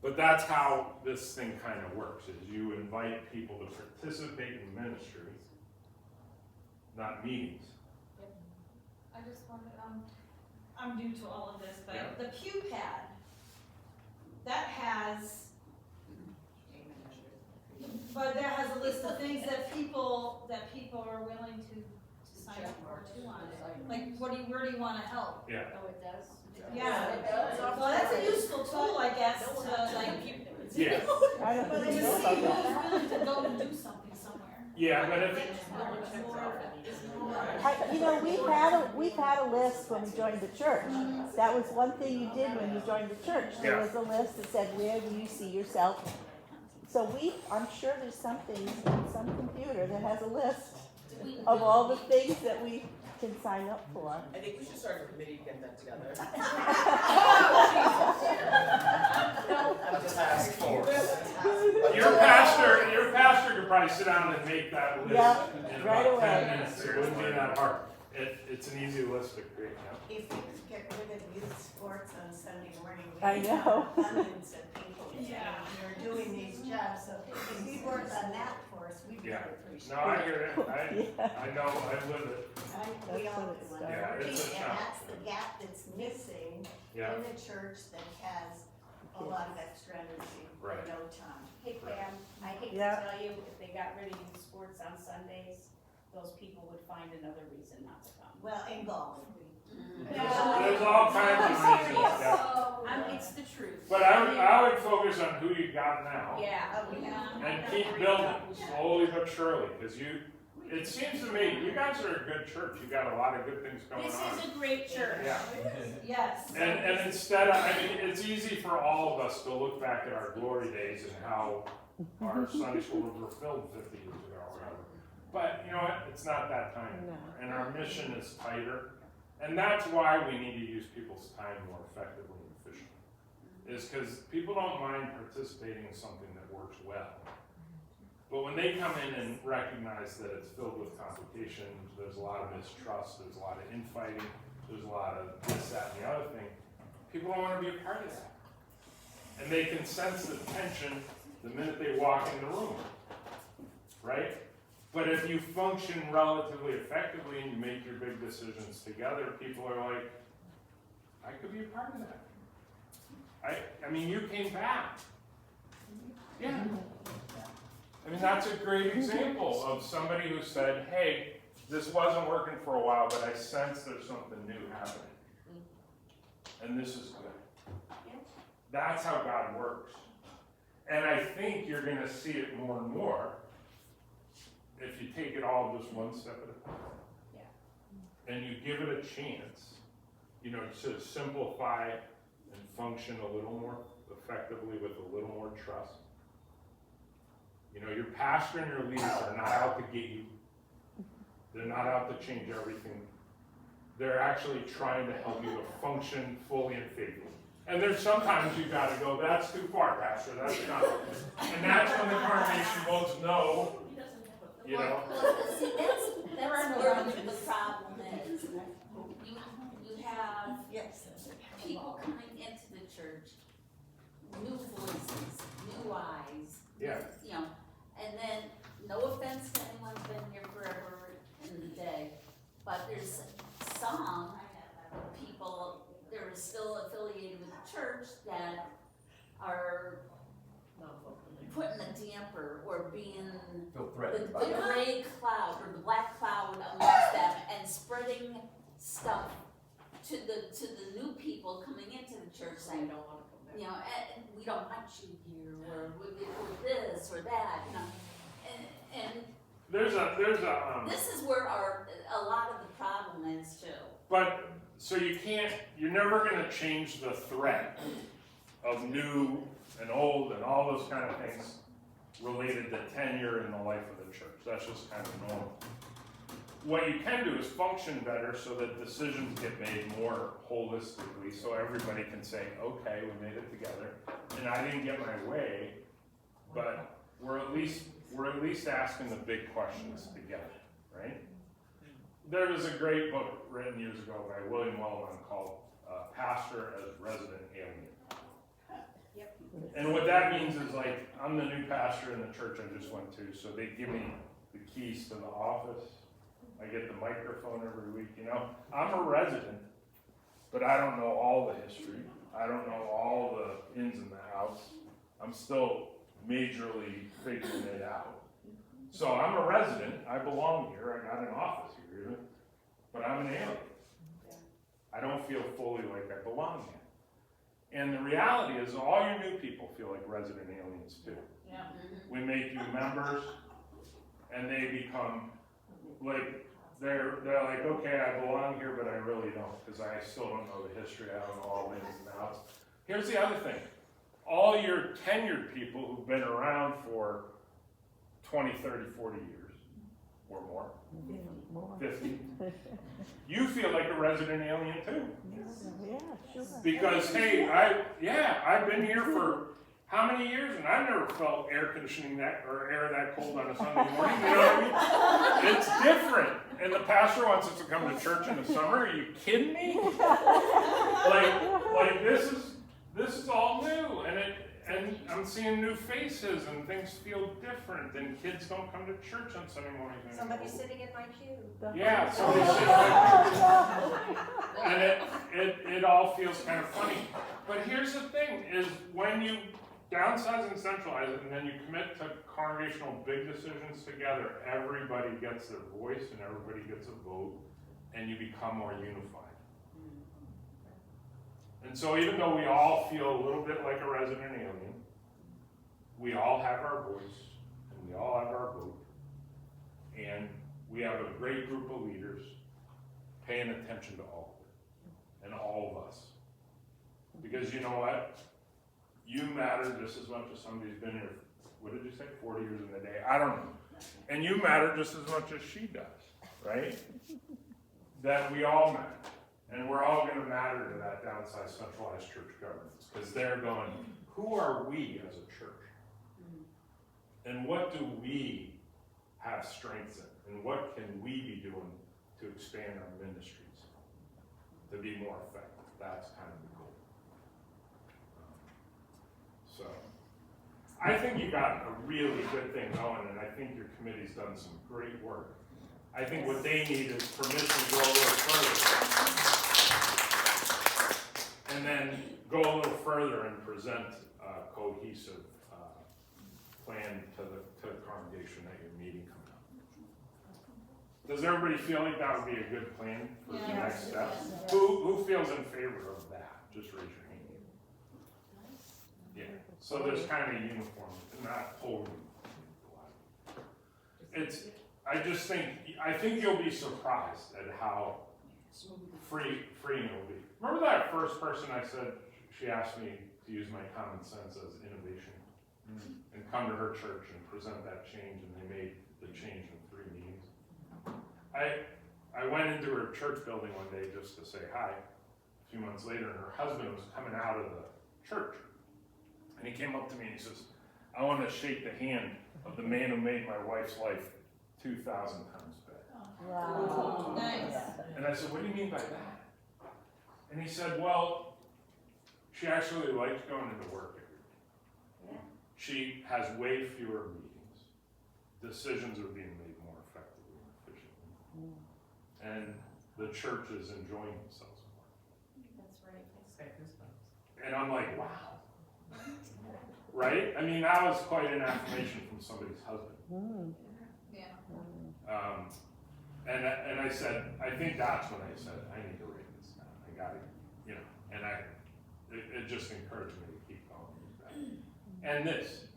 But that's how this thing kind of works, is you invite people to participate in ministry, not meetings. I just wanted, I'm new to all of this, but Yeah. the pew pad, that has, but that has a list of things that people are willing to sign up for too on it. Like, where do you wanna help? Yeah. Oh, it does? Yeah, It does. well, that's a useful tool, I guess, to like, Yeah. I don't but think to you know see about that. who's willing to go and do something somewhere. Yeah, but if, We've had a list when we joined the church. That was one thing you did when you joined the church. There Yeah. was a list that said, where do you see yourself? So I'm sure there's something in some computer that has a list of all the things that we can sign up for. I think we should start a committee to get that together. Task force. your pastor could probably sit down and make that list Yeah, in right about 10 away. minutes. It wouldn't be that hard. It's an easy list to create, yeah. If we could get rid of youth sports on Sunday morning, we I would know. have hundreds of people Yeah. who are doing these jobs, so if we work on that for us, we'd Yeah. really appreciate No, it. I hear it. I know, I live it. We That's all what it's do. done. Yeah, it's a And challenge. that's the gap that's missing Yeah. in a church that has a lot of extra energy for Right. no time. Hey Pam, I hate to Yeah. tell you, if they got rid of youth sports on Sundays, those people would find another reason not to come. Well, in golf. There's all kinds of reasons, yeah. It's the truth. But I would focus on who you got now. Yeah. And keep building, slowly but surely, because it seems to me, you guys are a good church, you got a lot of good things going This on. is a great church. Yeah. Yes. And instead of, I mean, it's easy for all of us to look back at our glory days and how our Sunday school rooms were filled 50 years ago or whatever. But you know what, it's not that time anymore, and our mission is tighter. And that's why we need to use people's time more effectively and efficiently. is because people don't mind participating in something that works well. But when they come in and recognize that it's filled with complication, there's a lot of mistrust, there's a lot of infighting, there's a lot of this, that, and the other thing, people don't want to be a part of that. And they can sense the tension the minute they walk in the room, right? But if you function relatively effectively and you make your big decisions together, people are like, I could be a part of that. I mean, you came back. Yeah. I mean, that's a great example of somebody who said, hey, this wasn't working for a while, but I sense there's something new happening. And this is good. That's how God works. And I think you're going to see it more and more if you take it all just one step at a time. Yeah. And you give it a chance, you know, to simplify and function a little more effectively with a little more trust. You know, your pastor and your leaders are not out to get you. They're not out to change everything. They're actually trying to help you to function fully and faithfully. And there's sometimes you gotta go, that's too far, Pastor, that's not. And that's when the congregation votes no. You know? See, that's where the problem is. You have people coming into the church, new voices, new eyes. Yeah. You know, and then, no offense to anyone who's been here forever in the day, but there's some people that are still affiliated with the church that are putting a damper or being Feel the threatened by that. gray cloud or the black cloud amongst them and spreading stuff to the new people coming into the church saying, you know, we don't want you here, or this or that, you know, and There's a this is where a lot of the problem is too. But, so you're never gonna change the threat of new and old and all those kind of things related to tenure in the life of the church. That's just kind of normal. What you can do is function better so that decisions get made more holistically, so everybody can say, okay, we made it together, and I didn't get my way, but we're at least asking the big questions together, right? There was a great book written years ago by William Wellman called Pastor as Resident Alien. Yep. And what that means is, like, I'm the new pastor in the church I just went to, so they give me the keys to the office. I get the microphone every week, you know. I'm a resident, but I don't know all the history. I don't know all the ins and the outs. I'm still majorly figuring it out. So I'm a resident, I belong here, I got an office here even, but I'm an alien. I don't feel fully like I belong here. And the reality is all your new people feel like resident aliens too. Yeah. We make you members, and they become like, they're like, okay, I belong here, but I really don't, because I still don't know the history, I don't know all the ins and outs. Here's the other thing. All your tenured people who've been around for 20, 30, 40 years, or more, 50, you feel like a resident alien too. Yeah, sure. Because, hey, I've been here for how many years, and I've never felt air conditioning or air that cold on a Sunday morning, you know what I mean? It's different. And the pastor wants us to come to church in the summer, are you kidding me? Like this is all new, and I'm seeing new faces, and things feel different, and kids don't come to church on Sunday mornings anymore. Somebody's sitting in my pew. Yeah, somebody's sitting in my pew. And it all feels kind of funny. But here's the thing, is when you downsize and centralize it, and then you commit to congregational big decisions together, everybody gets their voice, and everybody gets a vote, and you become more unified. And so even though we all feel a little bit like a resident alien, we all have our voice, and we all have our vote, and we have a great group of leaders paying attention to all of it, and all of us. Because you know what? You matter just as much as somebody who's been here, what did you say, 40 years in the day? I don't know. And you matter just as much as she does, right? That we all matter. And we're all gonna matter to that downsized centralized church governance, because they're going, who are we as a church? And what do we have strengths in? And what can we be doing to expand our ministries to be more effective? That's kind of the goal. So, I think you got a really good thing going, and I think your committee's done some great work. I think what they need is permission to go a little further. And then go a little further and present a cohesive plan to the congregation at your meeting coming up. Does everybody feel like that would be a good plan for the next step? Who feels in favor of that? Just raise your hand. Yeah, so there's kind of uniform, not totally. I think you'll be surprised at how freeing it will be. Remember that first person I said, she asked me to use my common sense as innovation and come to her church and present that change, and they made the change in 3 meetings. I went into her church building one day just to say hi. A few months later, and her husband was coming out of the church. And he came up to me and he says, I want to shake the hand of the man who made my wife's life 2,000 times better. Wow. Nice. And I said, what do you mean by that? And he said, well, she actually likes going into work every day. She has way fewer meetings. Decisions are being made more effectively and efficiently. And the church is enjoying themselves more. That's right. It's got goosebumps. And I'm like, wow. Right? I mean, that was quite an affirmation from somebody's husband. And I said, I think that's when I said, I need to write this down. I got it, and it just encouraged me to keep going with that. And this,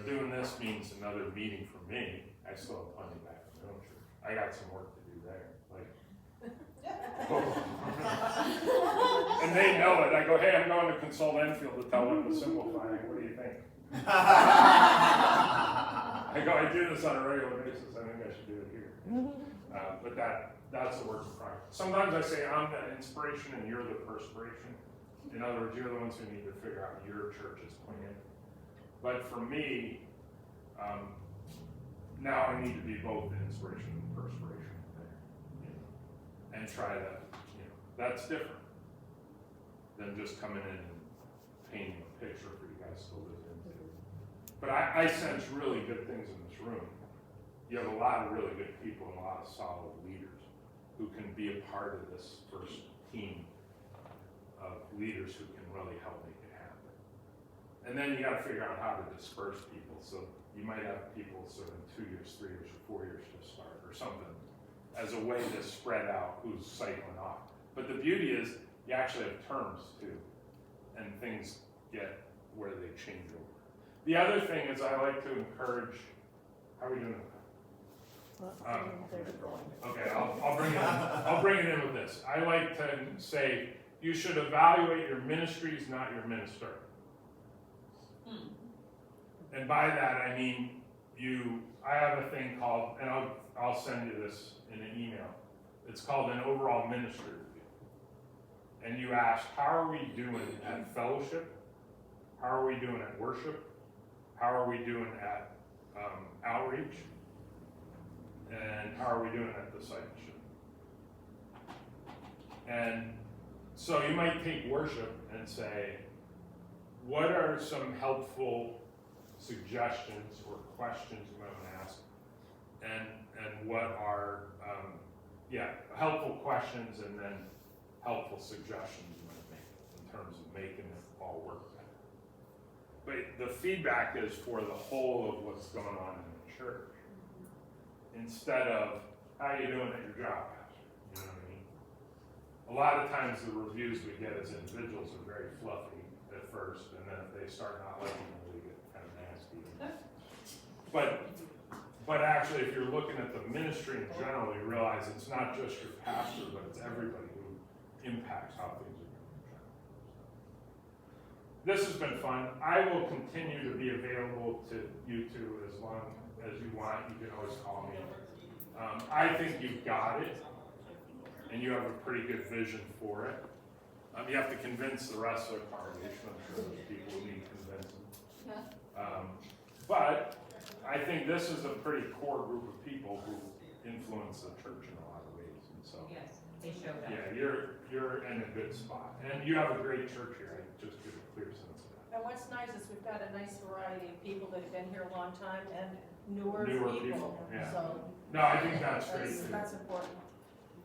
doing this means another meeting for me. I still have plenty back in my own church. I got some work to do there. And they know it. I go, hey, I'm going to consult Enfield to tell them to simplify. What do you think? I go, I do this on a regular basis. I think I should do it here. But that's a work in progress. Sometimes I say I'm the inspiration and you're the perspiration. In other words, you're the ones who need to figure out your church's plan. But for me, now I need to be both the inspiration and perspiration there. And try to, that's different than just coming in and painting a picture for you guys to live into. But I sense really good things in this room. You have a lot of really good people and a lot of solid leaders who can be a part of this first team of leaders who can really help make it happen. And then you got to figure out how to disperse people. So you might have people serving 2 years, 3 years, or 4 years to start, or something, as a way to spread out who's cycling off. But the beauty is you actually have terms too, and things get where they change over. The other thing is I like to encourage, how are we doing? Okay, I'll bring it in with this. I like to say you should evaluate your ministries, not your minister. And by that I mean I have a thing called, and I'll send you this in an email. It's called an overall ministry review. And you ask, how are we doing at fellowship? How are we doing at worship? How are we doing at outreach? And how are we doing at discipleship? And so you might take worship and say, what are some helpful suggestions or questions you might want to ask? And what are, helpful questions and then helpful suggestions you might make in terms of making it all work better. But the feedback is for the whole of what's going on in the church. Instead of, how you doing at your job, Pastor? You know what I mean? A lot of times the reviews we get as individuals are very fluffy at first, and then if they start not liking them, they get kind of nasty. But actually, if you're looking at the ministry in general, you realize it's not just your pastor, but it's everybody who impacts how things are going in general. This has been fun. I will continue to be available to you two as long as you want. You can always call me. I think you've got it. and you have a pretty good vision for it. You have to convince the rest of the congregation, I'm sure those people need convincing. But I think this is a pretty core group of people who influence the church in a lot of ways, and so. Yes, they showed up. Yeah, you're in a good spot, and you have a great church here, I just get a clear sense of that. And what's nice is we've got a nice variety of people that have been here a long time and newer people, yeah. so. No, I think that's great too. That's important.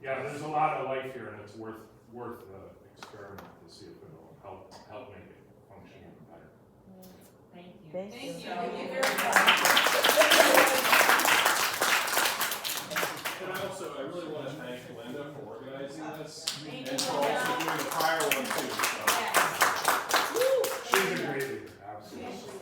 Yeah, there's a lot of life here, and it's worth the experiment to see if it'll help make it function even better. Thank you. Thank you. Thank you very much. And I really want to thank Linda for organizing this, Thank and you. for also doing the prior one too, so. Yes. She's a great leader, absolutely.